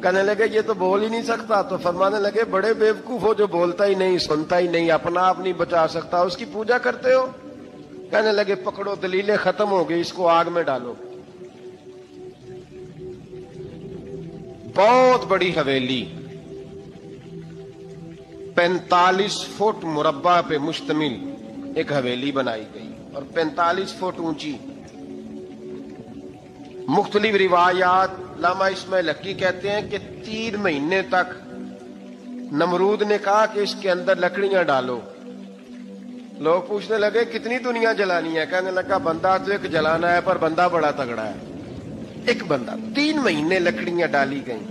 کہنے لگے یہ تو بول ہی نہیں سکتا. تو فرمانے لگے بڑے بیوقوف ہو، جو بولتا ہی نہیں، سنتا ہی نہیں، اپنا آپ نہیں بچا سکتا، اس کی پوجا کرتے ہو. کہنے لگے پکڑو، دلیلیں ختم ہو گئی، اس کو آگ میں ڈالو. بہت بڑی حویلی 45 فٹ مربع پہ مشتمل ایک حویلی بنائی گئی اور 45 فٹ اونچی. مختلف روایات، علامہ اسماعیل حقی کہتے ہیں کہ 3 مہینے تک نمرود نے کہا کہ اس کے اندر لکڑیاں ڈالو. لوگ پوچھنے لگے کتنی دنیا جلانی ہے؟ کہنے لگا بندہ تو ایک جلانا ہے، پر بندہ بڑا تگڑا ہے، ایک بندہ. 3 مہینے لکڑیاں ڈالی گئیں.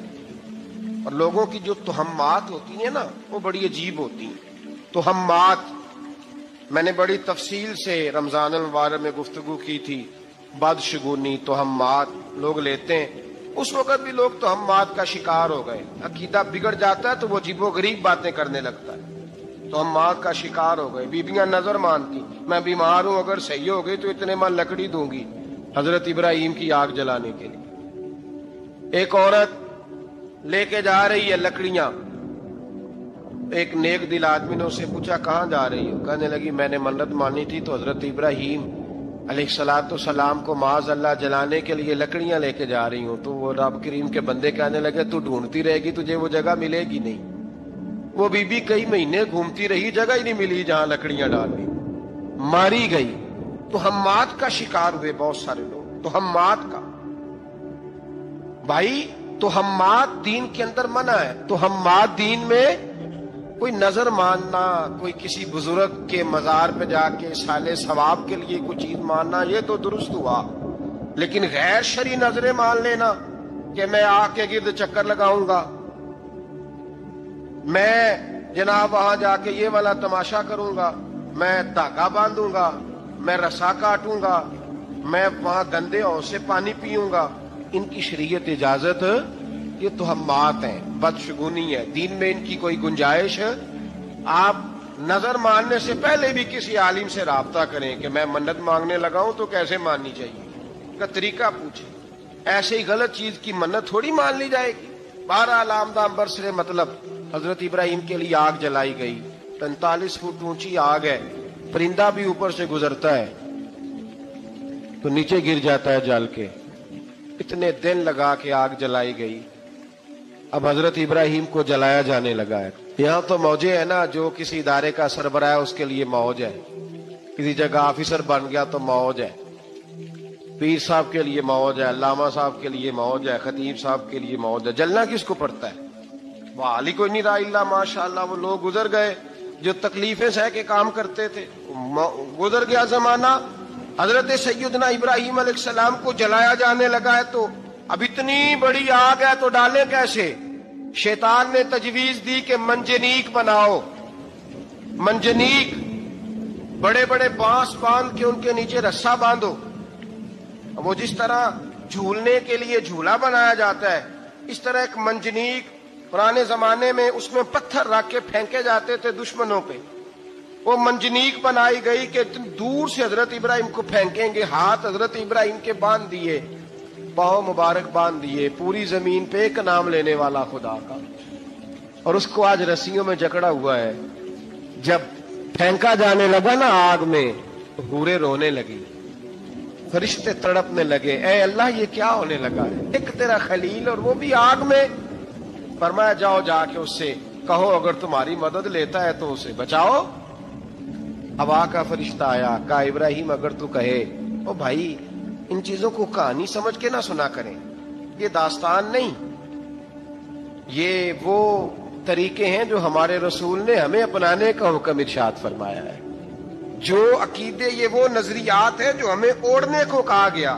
اور لوگوں کی جو تہمات ہوتی ہیں نا وہ بڑی عجیب ہوتی ہیں. تہمات میں نے بڑی تفصیل سے رمضان المبارک میں گفتگو کی تھی. بدشگونی، تہمات لوگ لیتے ہیں. اس وقت بھی لوگ تہمات کا شکار ہو گئے. عقیدہ بگڑ جاتا ہے تو وہ عجیب و غریب باتیں کرنے لگتا ہے. تہمات کا شکار ہو گئے. بیبیاں نظر مانتی، میں بیمار ہوں، اگر صحیح ہو گئی تو اتنے من لکڑی دوں گی حضرت ابراہیم کی آگ جلانے کے لیے. ایک عورت لے کے جا رہی ہے لکڑیاں. ایک نیک دل آدمی نے اسے پوچھا کہاں جا رہی ہو؟ کہنے لگی میں نے منت مانی تھی تو حضرت ابراہیم علیہ السلام کو معاذ اللہ جلانے کے لیے لکڑیاں لے کے جا رہی ہوں. تو وہ رب کریم کے بندے کہنے لگے تو ڈھونڈتی رہے گی، تجھے وہ جگہ ملے گی نہیں. وہ بی بی کئی مہینے گھومتی رہی، جگہ ہی نہیں ملی جہاں لکڑیاں ڈالنی، ماری گئی. تہمات کا شکار ہوئے بہت سارے لوگ. تہمات کا بھائی، تہمات دین کے اندر منع ہے. تہمات دین میں کوئی نظر ماننا، کوئی کسی بزرگ کے مزار پہ جا کے سالے ثواب کے لیے کوئی چیز ماننا، یہ تو درست ہوا. لیکن غیر شرعی نظریں مان لینا کہ میں آ کے گرد چکر لگاؤں گا، میں جناب وہاں جا کے یہ والا تماشا کروں گا، میں دھاگا باندھوں گا، میں رسا کاٹوں گا، میں وہاں گندے اور سے پانی پیوں گا، ان کی شریعت اجازت؟ یہ تہمات ہیں، بدشگونی ہے. دین میں ان کی کوئی گنجائش؟ آپ نظر ماننے سے پہلے بھی کسی عالم سے رابطہ کریں کہ میں منت مانگنے لگا ہوں تو کیسے ماننی چاہیے، کا طریقہ پوچھیں. ایسے ہی غلط چیز کی منت تھوڑی مان لی جائے گی. 12 آمدام برسرے مطلب حضرت ابراہیم کے لیے آگ جلائی گئی. 45 فٹ اونچی آگ ہے، پرندہ بھی اوپر سے گزرتا ہے تو نیچے گر جاتا ہے جل کے. اتنے دن لگا کے آگ جلائی گئی. اب حضرت ابراہیم کو جلایا جانے لگا ہے. یہاں تو موجیں ہے نا، جو کسی ادارے کا سربراہ ہے اس کے لیے موج ہے، کسی جگہ آفیسر بن گیا تو موج ہے، پیر صاحب کے لیے موج ہے، علامہ صاحب کے لیے موج ہے، خطیب صاحب کے لیے موج ہے. جلنا کس کو پڑتا ہے؟ وہ علی کوئی نہیں رہا اللہ ماشاءاللہ. وہ لوگ گزر گئے جو تکلیفیں سہ کے کام کرتے تھے، گزر گیا زمانہ. حضرت سیدنا ابراہیم علیہ السلام کو جلایا جانے لگا ہے تو اب اتنی بڑی آگ ہے تو ڈالیں کیسے؟ شیطان نے تجویز دی کہ منجنیق بناؤ. منجنیق بڑے بڑے بانس باندھ کے ان کے نیچے رسا باندھو. وہ جس طرح جھولنے کے لیے جھولا بنایا جاتا ہے، اس طرح ایک منجنیق پرانے زمانے میں اس میں پتھر رکھ کے پھینکے جاتے تھے دشمنوں پہ. وہ منجنیق بنائی گئی کہ دور سے حضرت ابراہیم کو پھینکیں گے. ہاتھ حضرت ابراہیم کے باندھ دیے، پاؤں مبارک باندھ دیے. پوری زمین پہ ایک نام لینے والا خدا کا، اور اس کو آج رسیوں میں جکڑا ہوا ہے. جب پھینکا جانے لگا نا آگ میں، حوریں رونے لگی، فرشتے تڑپنے لگے، اے اللہ یہ کیا ہونے لگا ہے؟ ایک تیرا خلیل اور وہ بھی آگ میں. فرمایا جاؤ جا کے اس سے کہو اگر تمہاری مدد لیتا ہے تو اسے بچاؤ. ہوا کا فرشتہ آیا، کہا ابراہیم اگر تو کہے. او بھائی ان چیزوں کو کہانی سمجھ کے نہ سنا کریں، یہ داستان نہیں، یہ وہ طریقے ہیں جو ہمارے رسول نے ہمیں اپنانے کا حکم ارشاد فرمایا ہے. جو عقیدے، یہ وہ نظریات ہیں جو ہمیں اوڑھنے کو کہا گیا.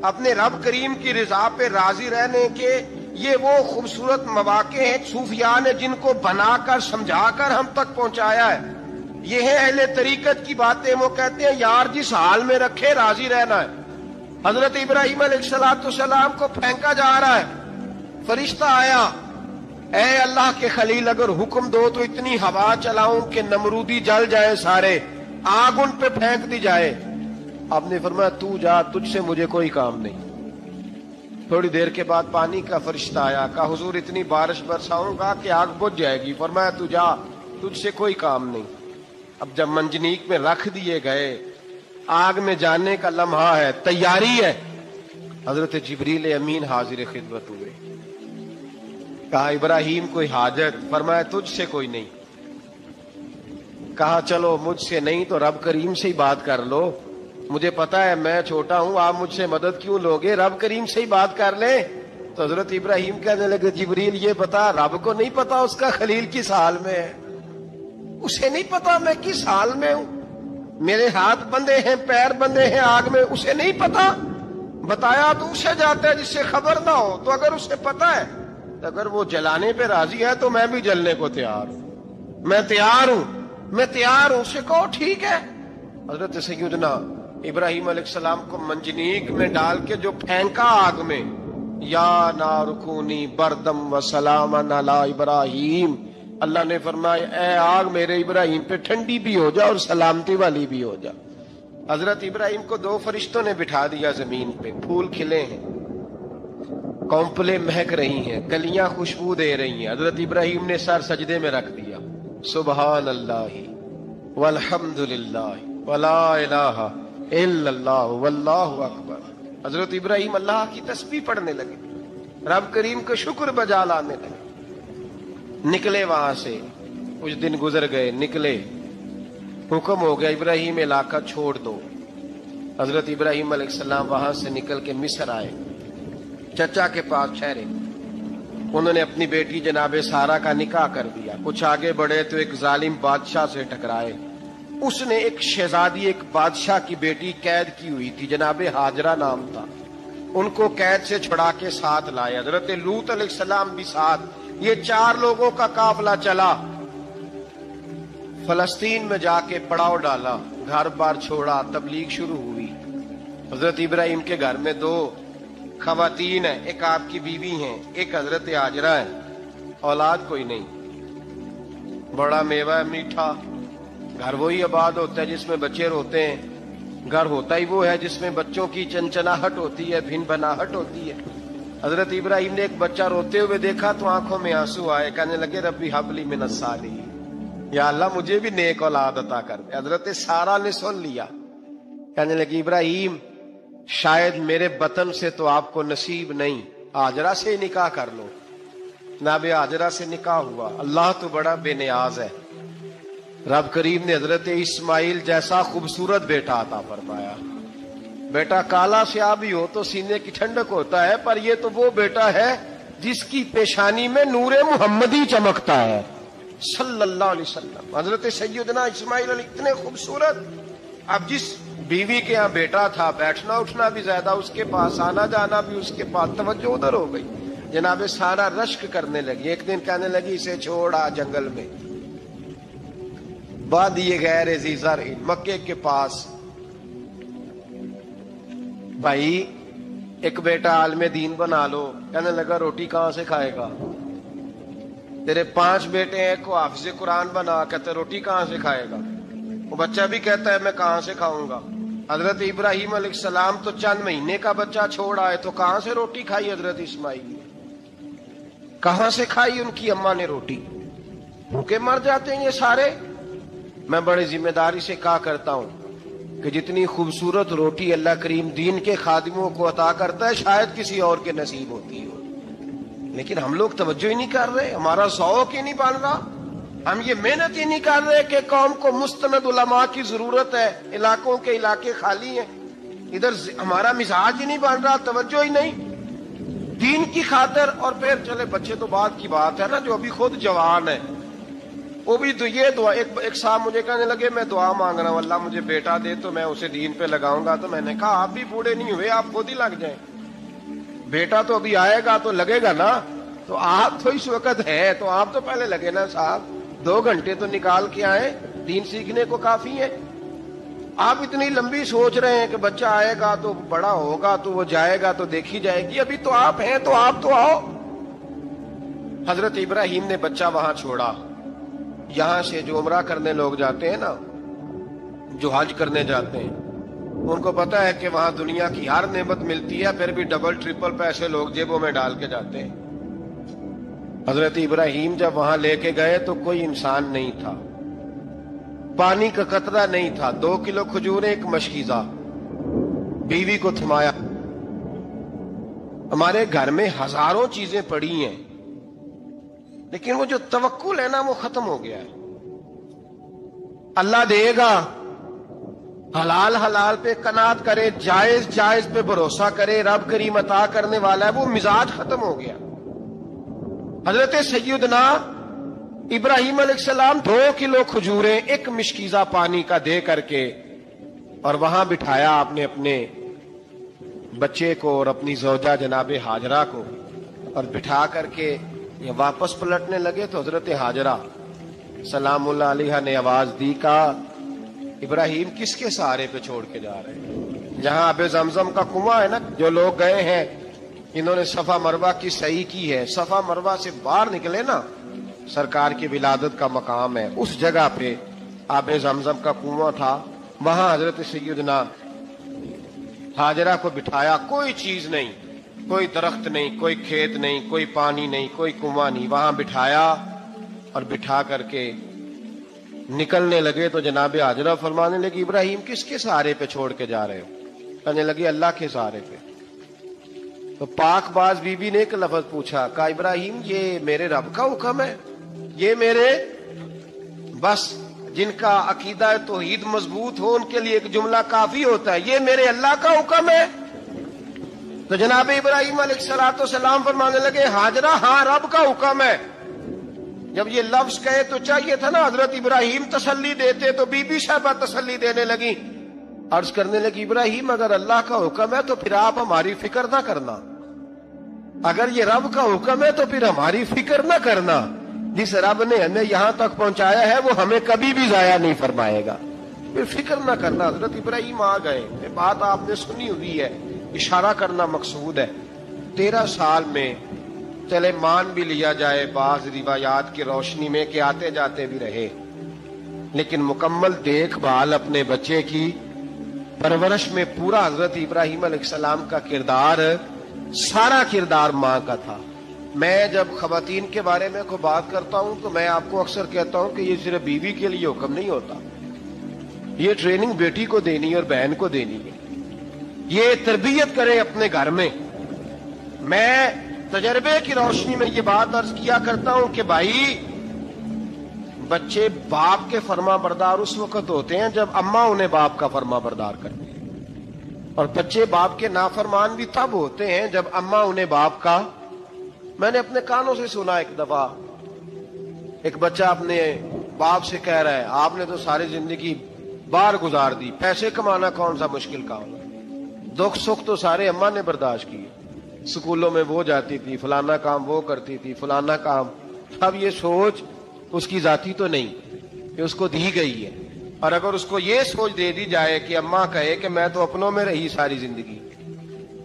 اپنے رب کریم کی رضا پہ راضی رہنے کے یہ وہ خوبصورت مواقع ہیں صوفیاء نے جن کو بنا کر سمجھا کر ہم تک پہنچایا ہے. یہ ہے اہل طریقت کی باتیں. وہ کہتے ہیں یار جس حال میں رکھے راضی رہنا ہے. حضرت ابراہیم علیہ السلام کو پھینکا جا رہا ہے، فرشتہ آیا، اے اللہ کے خلیل اگر حکم دو تو اتنی ہوا چلاؤں کہ نمرودی جل جائے سارے، آگ ان پہ پھینک دی جائے. آپ نے فرمایا تو جا، تجھ سے مجھے کوئی کام نہیں. تھوڑی دیر کے بعد پانی کا فرشتہ آیا، کہا حضور اتنی بارش برساؤں گا کہ آگ بجھ جائے گی. فرمایا تو جا، تجھ سے کوئی کام نہیں. اب جب منجنیق میں رکھ دیے گئے، آگ میں جانے کا لمحہ ہے، تیاری ہے، حضرت جبریل امین حاضر خدمت ہوئے. کہا ابراہیم کوئی حاجت؟ فرمایا تجھ سے کوئی نہیں. کہا چلو مجھ سے نہیں تو رب کریم سے ہی بات کر لو، مجھے پتا ہے میں چھوٹا ہوں، آپ مجھ سے مدد کیوں لوگے، رب کریم سے ہی بات کر لیں. تو حضرت ابراہیم کہنے لگے جبریل یہ بتا رب کو نہیں پتا اس کا خلیل کس حال میں ہے؟ اسے نہیں پتا میں کس حال میں ہوں؟ میرے ہاتھ بندھے ہیں، پیر بندھے ہیں آگ میں، اسے نہیں پتا؟ بتایا تو اسے جاتا ہے جس سے خبر نہ ہو. تو اگر اسے پتا ہے، اگر وہ جلانے پہ راضی ہے تو میں بھی جلنے کو تیار ہوں. میں تیار ہوں، میں تیار ہوں. اسے کہو ٹھیک ہے. حضرت سیدنا ابراہیم علیہ السلام کو منجنیق میں ڈال کے جو پھینکا آگ میں، یا نار کونی بردم و سلاما علی ابراہیم، اللہ نے فرمایا اے آگ میرے ابراہیم پہ ٹھنڈی بھی ہو جا اور سلامتی والی بھی ہو جا. حضرت ابراہیم کو دو فرشتوں نے بٹھا دیا زمین پہ. پھول کھلے ہیں، کونپلیں مہک رہی ہیں، کلیاں خوشبو دے رہی ہیں. حضرت ابراہیم نے سر سجدے میں رکھ دیا، سبحان اللہ والحمد للہ ولا الہ الا اللہ واللہ اکبر. حضرت ابراہیم اللہ کی تسبیح پڑھنے لگے، رب کریم کو شکر بجا لانے لگے. نکلے وہاں سے، کچھ دن گزر گئے، نکلے، حکم ہو گیا ابراہیم علاقہ چھوڑ دو. حضرت ابراہیم علیہ السلام وہاں سے نکل کے مصر آئے، چچا کے پاس ٹھہرے. انہوں نے اپنی بیٹی جناب سارہ کا نکاح کر دیا. کچھ آگے بڑھے تو ایک ظالم بادشاہ سے ٹکرائے. اس نے ایک شہزادی، ایک بادشاہ کی بیٹی قید کی ہوئی تھی، جناب ہاجرہ نام تھا. ان کو قید سے چھڑا کے ساتھ لائے. حضرت لوط علیہ السلام بھی ساتھ. یہ 4 لوگوں کا قافلہ چلا، فلسطین میں جا کے پڑاؤ ڈالا، گھر بار چھوڑا، تبلیغ شروع ہوئی. حضرت ابراہیم کے گھر میں 2 خواتین ہیں، ایک آپ کی بیوی ہیں، ایک حضرت ہاجرہ ہے. اولاد کوئی نہیں، بڑا میوہ ہے میٹھا. گھر وہی آباد ہوتا ہے جس میں بچے روتے ہیں. گھر ہوتا ہی وہ ہے جس میں بچوں کی چنچناہٹ ہوتی ہے، بھن بھناہٹ ہوتی ہے. حضرت ابراہیم نے ایک بچہ روتے ہوئے دیکھا تو آنکھوں میں آنسو آئے. کہنے لگے ربی حب لی من الصالحین، یا اللہ مجھے بھی نیک اولاد عطا کر دے. حضرت سارہ نے سن لیا، کہنے لگی ابراہیم شاید میرے بطن سے تو آپ کو نصیب نہیں، ہاجرہ سے نکاح کر لو. جناب ہاجرہ سے نکاح ہوا. اللہ تو بڑا بے نیاز ہے، رب کریم نے حضرت اسماعیل جیسا خوبصورت بیٹا عطا فرمایا. بیٹا کالا سیاہ بھی ہو تو سینے کی ٹھنڈک ہوتا ہے، پر یہ تو وہ بیٹا ہے جس کی پیشانی میں نور محمدی چمکتا ہے صلی اللہ علیہ وسلم. حضرت سیدنا اسماعیل علیہ اتنے خوبصورت. اب جس بیوی کے ہاں بیٹا تھا، بیٹھنا اٹھنا بھی زیادہ اس کے پاس، آنا جانا بھی اس کے پاس، توجہ ادھر ہو گئی. جناب سارا رشک کرنے لگی. ایک دن کہنے لگی اسے چھوڑ آ جنگل میں. وادی غیر ذی زرع، مکے کے پاس. بھائی ایک بیٹا عالم دین بنا لو، کہنے لگا روٹی کہاں سے کھائے گا. تیرے 5 بیٹے ہیں، کو حافظ قرآن بنا، کہتے روٹی کہاں سے کھائے گا. وہ بچہ بھی کہتا ہے میں کہاں سے کھاؤں گا. حضرت ابراہیم علیہ السلام تو چند مہینے کا بچہ چھوڑ آئے، تو کہاں سے روٹی کھائی حضرت اسماعیل نے؟ کہاں سے کھائی ان کی اماں نے روٹی؟ بھوکے مر جاتے ہیں یہ سارے. میں بڑی ذمہ داری سے کہا کرتا ہوں کہ جتنی خوبصورت روٹی اللہ کریم دین کے خادموں کو عطا کرتا ہے شاید کسی اور کے نصیب ہوتی ہو، لیکن ہم لوگ توجہ ہی نہیں کر رہے. ہمارا ذوق ہی نہیں بن رہا، ہم یہ محنت ہی نہیں کر رہے کہ قوم کو مستند علماء کی ضرورت ہے. علاقوں کے علاقے خالی ہیں، ادھر ہمارا مزاج ہی نہیں بن رہا، توجہ ہی نہیں دین کی خاطر. اور پھر چلے بچے تو بات کی بات ہے نا، جو ابھی خود جوان ہے وہ بھی تو یہ دعا. ایک صاحب مجھے کہنے لگے میں دعا مانگ رہا ہوں اللہ مجھے بیٹا دے تو میں اسے دین پہ لگاؤں گا. تو میں نے کہا آپ بھی بوڑھے نہیں ہوئے، آپ خود ہی لگ جائیں. بیٹا تو ابھی آئے گا تو لگے گا نا، تو آپ تو اس وقت ہے تو آپ تو پہلے لگے نا صاحب. 2 گھنٹے تو نکال کے آئے، دین سیکھنے کو کافی ہے. آپ اتنی لمبی سوچ رہے ہیں کہ بچہ آئے گا تو بڑا ہوگا تو وہ جائے گا تو دیکھی جائے گی. ابھی تو آپ ہیں تو آپ تو آؤ. حضرت ابراہیم نے بچہ وہاں چھوڑا. یہاں سے جو عمرہ کرنے لوگ جاتے ہیں نا، جو حج کرنے جاتے ہیں، ان کو پتا ہے کہ وہاں دنیا کی ہر نعمت ملتی ہے، پھر بھی ڈبل ٹرپل پیسے لوگ جیبوں میں ڈال کے جاتے ہیں. حضرت ابراہیم جب وہاں لے کے گئے تو کوئی انسان نہیں تھا، پانی کا قطرہ نہیں تھا. 2 کلو کھجوریں، ایک مشکیزہ، بیوی کو تھمایا. ہمارے گھر میں ہزاروں چیزیں پڑی ہیں، لیکن وہ جو توکل ہے نا وہ ختم ہو گیا ہے. اللہ دے گا، حلال حلال پہ قناعت کرے، جائز جائز پہ بھروسہ کرے، رب کریم عطا کرنے والا ہے، وہ مزاج ختم ہو گیا. حضرت سیدنا ابراہیم علیہ السلام 2 کلو کھجوریں، ایک مشکیزہ پانی کا دے کر کے، اور وہاں بٹھایا آپ نے اپنے بچے کو اور اپنی زوجہ جناب ہاجرہ کو، اور بٹھا کر کے یہ واپس پلٹنے لگے تو حضرت ہاجرہ سلام اللہ علیہ نے آواز دی، کہا ابراہیم کس کے سہارے پہ چھوڑ کے جا رہے ہیں؟ جہاں آب زمزم کا کنواں ہے نا، جو لوگ گئے ہیں انہوں نے صفا مروہ کی صحیح کی ہے، صفا مروہ سے باہر نکلے نا، سرکار کی ولادت کا مقام ہے، اس جگہ پہ آب زمزم کا کنواں تھا. وہاں حضرت سیدنا ہاجرہ کو بٹھایا. کوئی چیز نہیں، کوئی درخت نہیں، کوئی کھیت نہیں، کوئی پانی نہیں، کوئی کنواں نہیں. وہاں بٹھایا اور بٹھا کر کے نکلنے لگے تو جناب ہاجرہ فرمانے لگی ابراہیم کس کے سہارے پہ چھوڑ کے جا رہے ہو؟ کہنے لگی اللہ کے سہارے پہ. تو پاک باز بی بی نے ایک لفظ پوچھا، کہا ابراہیم یہ میرے رب کا حکم ہے، یہ میرے بس جن کا عقیدہ توحید مضبوط ہو ان کے لیے ایک جملہ کافی ہوتا ہے، یہ میرے اللہ کا حکم ہے. تو جناب ابراہیم علیہ السلام فرمانے لگے ہاجرہ ہاں رب کا حکم ہے. جب یہ لفظ کہے تو چاہیے تھا نا حضرت ابراہیم تسلی دیتے، تو بی بی صاحبہ تسلی دینے لگی. عرض کرنے لگی ابراہیم اگر اللہ کا حکم ہے تو پھر آپ ہماری فکر نہ کرنا، اگر یہ رب کا حکم ہے تو پھر ہماری فکر نہ کرنا. جس رب نے ہمیں یہاں تک پہنچایا ہے وہ ہمیں کبھی بھی ضائع نہیں فرمائے گا، پھر فکر نہ کرنا. حضرت ابراہیم آ گئے. یہ بات آپ نے سنی ہوئی ہے، اشارہ کرنا مقصود ہے. 13 سال میں چلے مان بھی لیا جائے بعض روایات کی روشنی میں کہ آتے جاتے بھی رہے، لیکن مکمل دیکھ بھال اپنے بچے کی پرورش میں پورا حضرت ابراہیم علیہ السلام کا کردار، سارا کردار ماں کا تھا. میں جب خواتین کے بارے میں کوئی بات کرتا ہوں تو میں آپ کو اکثر کہتا ہوں کہ یہ صرف بیوی کے لیے حکم نہیں ہوتا، یہ ٹریننگ بیٹی کو دینی اور بہن کو دینی ہے. یہ تربیت کریں اپنے گھر میں. میں تجربے کی روشنی میں یہ بات عرض کیا کرتا ہوں کہ بھائی بچے باپ کے فرما بردار اس وقت ہوتے ہیں جب اماں انہیں باپ کا فرما بردار کرتی ہے، اور بچے باپ کے نافرمان بھی تب ہوتے ہیں جب اماں انہیں باپ کا. میں نے اپنے کانوں سے سنا ایک دفعہ ایک بچہ اپنے باپ سے کہہ رہا ہے آپ نے تو ساری زندگی باہر گزار دی، پیسے کمانا کون سا مشکل کام ہے، دکھ سکھ تو سارے اماں نے برداشت کیے، سکولوں میں وہ جاتی تھی، فلانا کام وہ کرتی تھی، فلانا کام. اب یہ سوچ اس کی ذاتی تو نہیں، یہ اس کو دی گئی ہے. اور اگر اس کو یہ سوچ دے دی جائے کہ اماں کہے کہ میں تو اپنوں میں رہی ساری زندگی,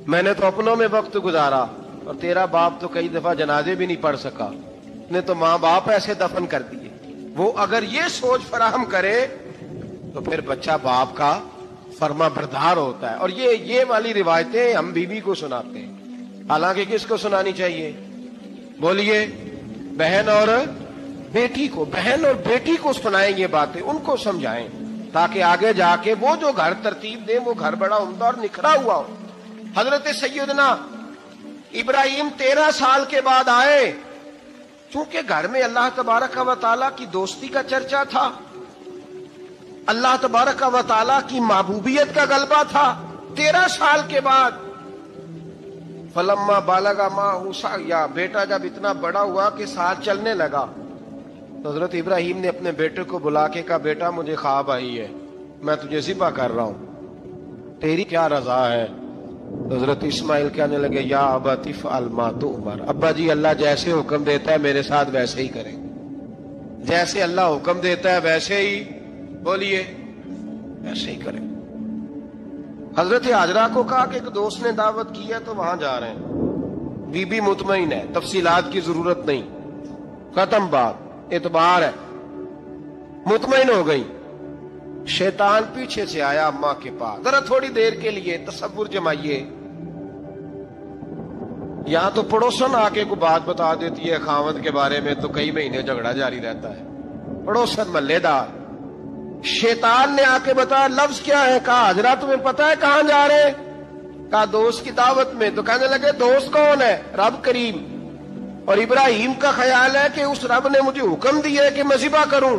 میں نے تو اپنوں میں وقت گزارا, اور تیرا باپ تو کئی دفعہ جنازے بھی نہیں پڑھ سکا, نے تو ماں باپ ایسے دفن کر دیے, وہ اگر یہ سوچ فراہم کرے تو پھر بچہ باپ کا فرما بردار ہوتا ہے. اور یہ والی روایتیں ہم بیوی کو سناتے ہیں, حالانکہ کس کو سنانی چاہیے؟ بولیے. بہن اور بیٹی کو. بہن اور بیٹی کو سنائیں یہ باتیں, ان کو سمجھائیں, تاکہ آگے جا کے وہ جو گھر ترتیب دیں وہ گھر بڑا عمدہ اور نکھرا ہوا ہو. حضرت سیدنا ابراہیم 13 سال کے بعد آئے, چونکہ گھر میں اللہ تبارک و تعالیٰ کی دوستی کا چرچا تھا, اللہ تبارک و تعالیٰ کی محبوبیت کا غلبہ تھا. 13 سال کے بعد فلما بالغ معہ سعیا, بیٹا جب اتنا بڑا ہوا کہ ساتھ چلنے لگا, تو حضرت ابراہیم نے اپنے بیٹے کو بلا کے کہا, بیٹا مجھے خواب آئی ہے, میں تجھے ذبح کر رہا ہوں, تیری کیا رضا ہے؟ تو حضرت اسماعیل کہنے لگے, یا ابت افعل ما تؤمر, ابا جی اللہ جیسے حکم دیتا ہے میرے ساتھ ویسے ہی کریں, جیسے اللہ حکم دیتا ہے ویسے ہی, بولیے, ویسے ہی کریں. حضرت حاجرہ کو کہا کہ ایک دوست نے دعوت کی ہے تو وہاں جا رہے ہیں. بی بی مطمئن ہے, تفصیلات کی ضرورت نہیں, ختم بات, اعتبار ہے, مطمئن ہو گئی. شیطان پیچھے سے آیا اماں کے پاس, ذرا تھوڑی دیر کے لیے تصور جمائیے, یہاں تو پڑوسن آ کے کوئی بات بتا دیتی ہے خاوند کے بارے میں تو کئی مہینے جھگڑا جاری رہتا ہے, پڑوسن محلے دار. شیطان نے آ کے بتایا لفظ کیا ہے؟ کہا حضرت تمہیں پتا ہے کہاں جا رہے؟ کہا دوست کی دعوت میں. تو کہنے لگے دوست کون ہے؟ رب کریم. اور ابراہیم کا خیال ہے کہ اس رب نے مجھے حکم دیا ہے کہ میں ذبح کروں.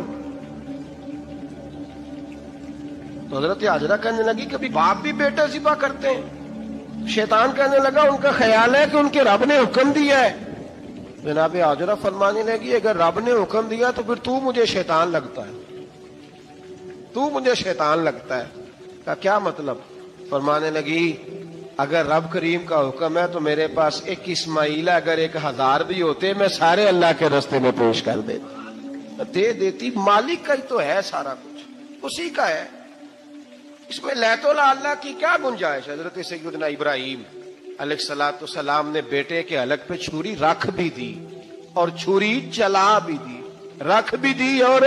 تو حضرت حاجرہ کہنے لگی کبھی باپ بھی بیٹے ذبح کرتے ہیں؟ شیطان کہنے لگا ان کا خیال ہے کہ ان کے رب نے حکم دیا ہے. جناب حاجرہ فرمانے لگی اگر رب نے حکم دیا تو پھر تو مجھے شیطان لگتا ہے, تو مجھے شیطان لگتا ہے. کا کیا مطلب؟ فرمانے لگی اگر رب کریم کا حکم ہے تو میرے پاس ایک اسماعیل ہے, اگر 1000 بھی ہوتے میں سارے اللہ کے راستے میں پیش کر دے دیتی. مالک کا ہی تو ہے سارا کچھ, اسی کا ہے, اس میں لیت اللہ کی کیا گنجائش؟ حضرت سیدنا ابراہیم علیہ الصلوۃ والسلام نے بیٹے کے حلق پہ چھری رکھ بھی دی اور چھری چلا بھی دی, رکھ بھی دی, اور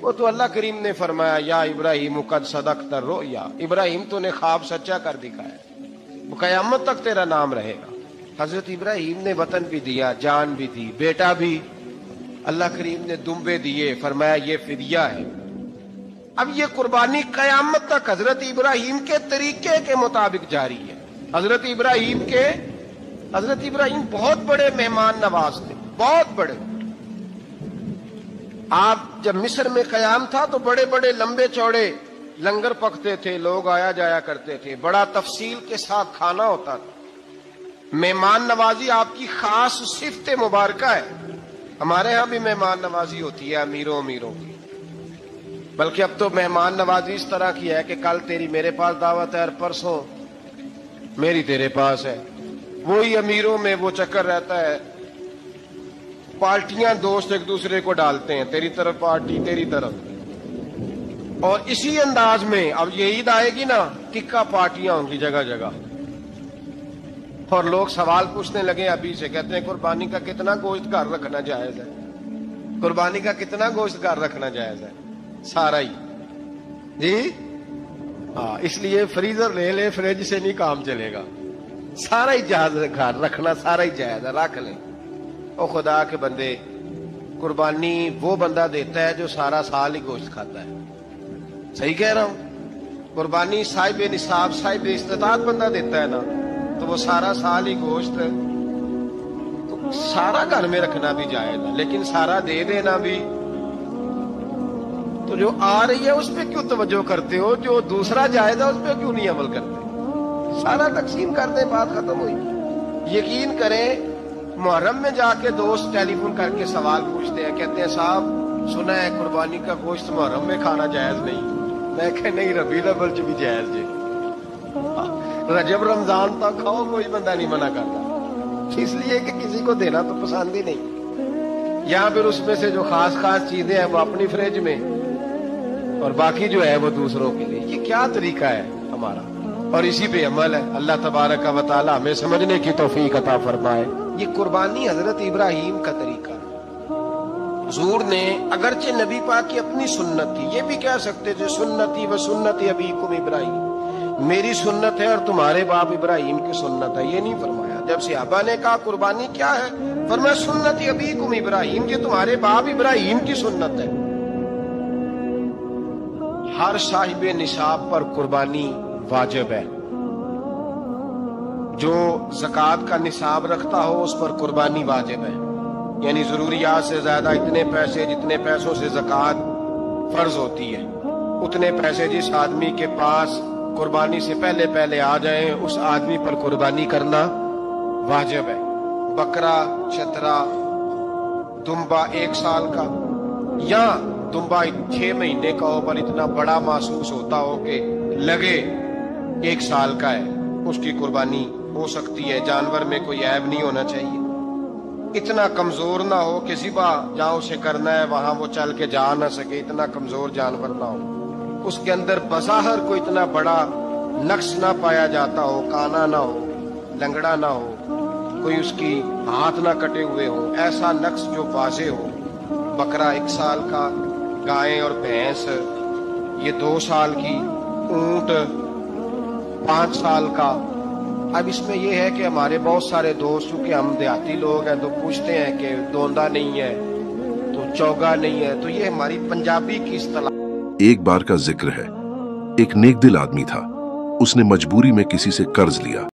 وہ تو اللہ کریم نے فرمایا یا ابراہیم قد صدقت الرؤیا, ابراہیم تو نے خواب سچا کر دکھایا, وہ قیامت تک تیرا نام رہے گا. حضرت ابراہیم نے وطن بھی دیا, جان بھی دی, بیٹا بھی. اللہ کریم نے دمبے دیے, فرمایا یہ فدیہ ہے. اب یہ قربانی قیامت تک حضرت ابراہیم کے طریقے کے مطابق جاری ہے. حضرت ابراہیم بہت بڑے مہمان نواز تھے, بہت بڑے. آپ جب مصر میں قیام تھا تو بڑے بڑے لمبے چوڑے لنگر پکتے تھے, لوگ آیا جایا کرتے تھے, بڑا تفصیل کے ساتھ کھانا ہوتا تھا. مہمان نوازی آپ کی خاص صفت مبارکہ ہے. ہمارے ہاں بھی مہمان نوازی ہوتی ہے امیروں کی, بلکہ اب تو مہمان نوازی اس طرح کی ہے کہ کل تیری میرے پاس دعوت ہے اور پرسوں میری تیرے پاس ہے. وہی امیروں میں وہ چکر رہتا ہے, پارٹیاں دوست ایک دوسرے کو ڈالتے ہیں, تیری طرف پارٹی تیری طرف, اور اسی انداز میں اب یہ عید آئے گی نا ٹکا پارٹیاں ہوں گی جگہ جگہ, اور لوگ سوال پوچھنے لگے ابھی سے, کہتے ہیں قربانی کا کتنا گوشت گھر رکھنا جائز ہے, قربانی کا کتنا گوشت گھر رکھنا جائز ہے؟ سارا ہی جی, ہاں, اس لیے فریزر لے لے, فریج سے نہیں کام چلے گا, سارا ہی جائز گھر رکھنا, سارا ہی جائز ہے, رکھ لیں. او خدا کے بندے, قربانی وہ بندہ دیتا ہے جو سارا سال ہی گوشت کھاتا ہے. صحیح کہہ رہا ہوں؟ قربانی صاحب نصاب صاحب استطاعت بندہ دیتا ہے نا, تو وہ سارا سال ہی گوشت, تو سارا گھر میں رکھنا بھی جائز ہے, لیکن سارا دے دینا بھی. تو جو آ رہی ہے اس پہ کیوں توجہ کرتے ہو, جو دوسرا جائز ہے اس پہ کیوں نہیں عمل کرتے؟ سارا تقسیم کر دیں, بات ختم ہوئی. یقین کریں محرم میں جا کے دوست ٹیلی فون کر کے سوال پوچھتے ہیں, کہتے ہیں صاحب سنا ہے قربانی کا گوشت محرم میں کھانا جائز نہیں. میں کہ نہیں, ربیع الاول چ بھی جائز جی, رجب رمضان تک کھاؤ, کوئی بندہ نہیں منع کرتا, اس لیے کہ کسی کو دینا تو پسند ہی نہیں. یا پھر اس میں سے جو خاص خاص چیزیں ہیں وہ اپنی فریج میں اور باقی جو ہے وہ دوسروں کے لیے. یہ کیا طریقہ ہے ہمارا؟ اور اسی پہ عمل ہے. اللہ تبارک و تعالی ہمیں سمجھنے کی توفیق عطا فرمائے. یہ قربانی حضرت ابراہیم کا طریقہ ہے. حضور نے اگرچہ نبی پاک کی اپنی سنت تھی، یہ بھی کہہ سکتے تھے سنتی و سنت ابیکم ابراہیم، میری سنت ہے اور تمہارے باپ ابراہیم کی سنت ہے. یہ نہیں فرمایا. جب صحابہ نے کہا قربانی کیا ہے، فرمایا سنت ابیکم ابراہیم، یہ تمہارے باپ ابراہیم کی سنت ہے. ہر صاحب نصاب پر قربانی واجب ہے. جو زکوٰۃ کا نصاب رکھتا ہو اس پر قربانی واجب ہے. یعنی ضروریات سے زیادہ اتنے پیسے، جتنے پیسوں سے زکوٰۃ فرض ہوتی ہے، اتنے پیسے جس آدمی کے پاس قربانی سے پہلے آ جائیں اس آدمی پر قربانی کرنا واجب ہے. بکرا، چترا، دمبا 1 سال کا یا دمبا 6 مہینے کا ہو پر اتنا بڑا محسوس ہوتا ہو کہ لگے 1 سال کا ہے، اس کی قربانی ہو سکتی ہے. جانور میں کوئی عیب نہیں ہونا چاہیے. اتنا کمزور نہ ہو کہ ذبح جہاں اسے کرنا ہے وہاں وہ چل کے جا نہ سکے، اتنا کمزور جانور نہ ہو. اس کے اندر بظاہر کوئی اتنا بڑا نقص نہ پایا جاتا ہو، کانا نہ ہو، لنگڑا نہ ہو، کوئی اس کی ہاتھ نہ کٹے ہوئے ہو، ایسا نقص جو واضح ہو. بکرا 1 سال کا، گائیں اور بھینس یہ 2 سال کی، اونٹ 5 سال کا. اب اس میں یہ ہے کہ ہمارے بہت سارے دوست، چونکہ ہم دیہاتی لوگ ہیں تو پوچھتے ہیں کہ دوندا نہیں ہے تو چوگا نہیں ہے، تو یہ ہماری پنجابی کی اصطلاح.
ایک بار کا ذکر ہے، ایک نیک دل آدمی تھا. اس نے مجبوری میں کسی سے قرض لیا.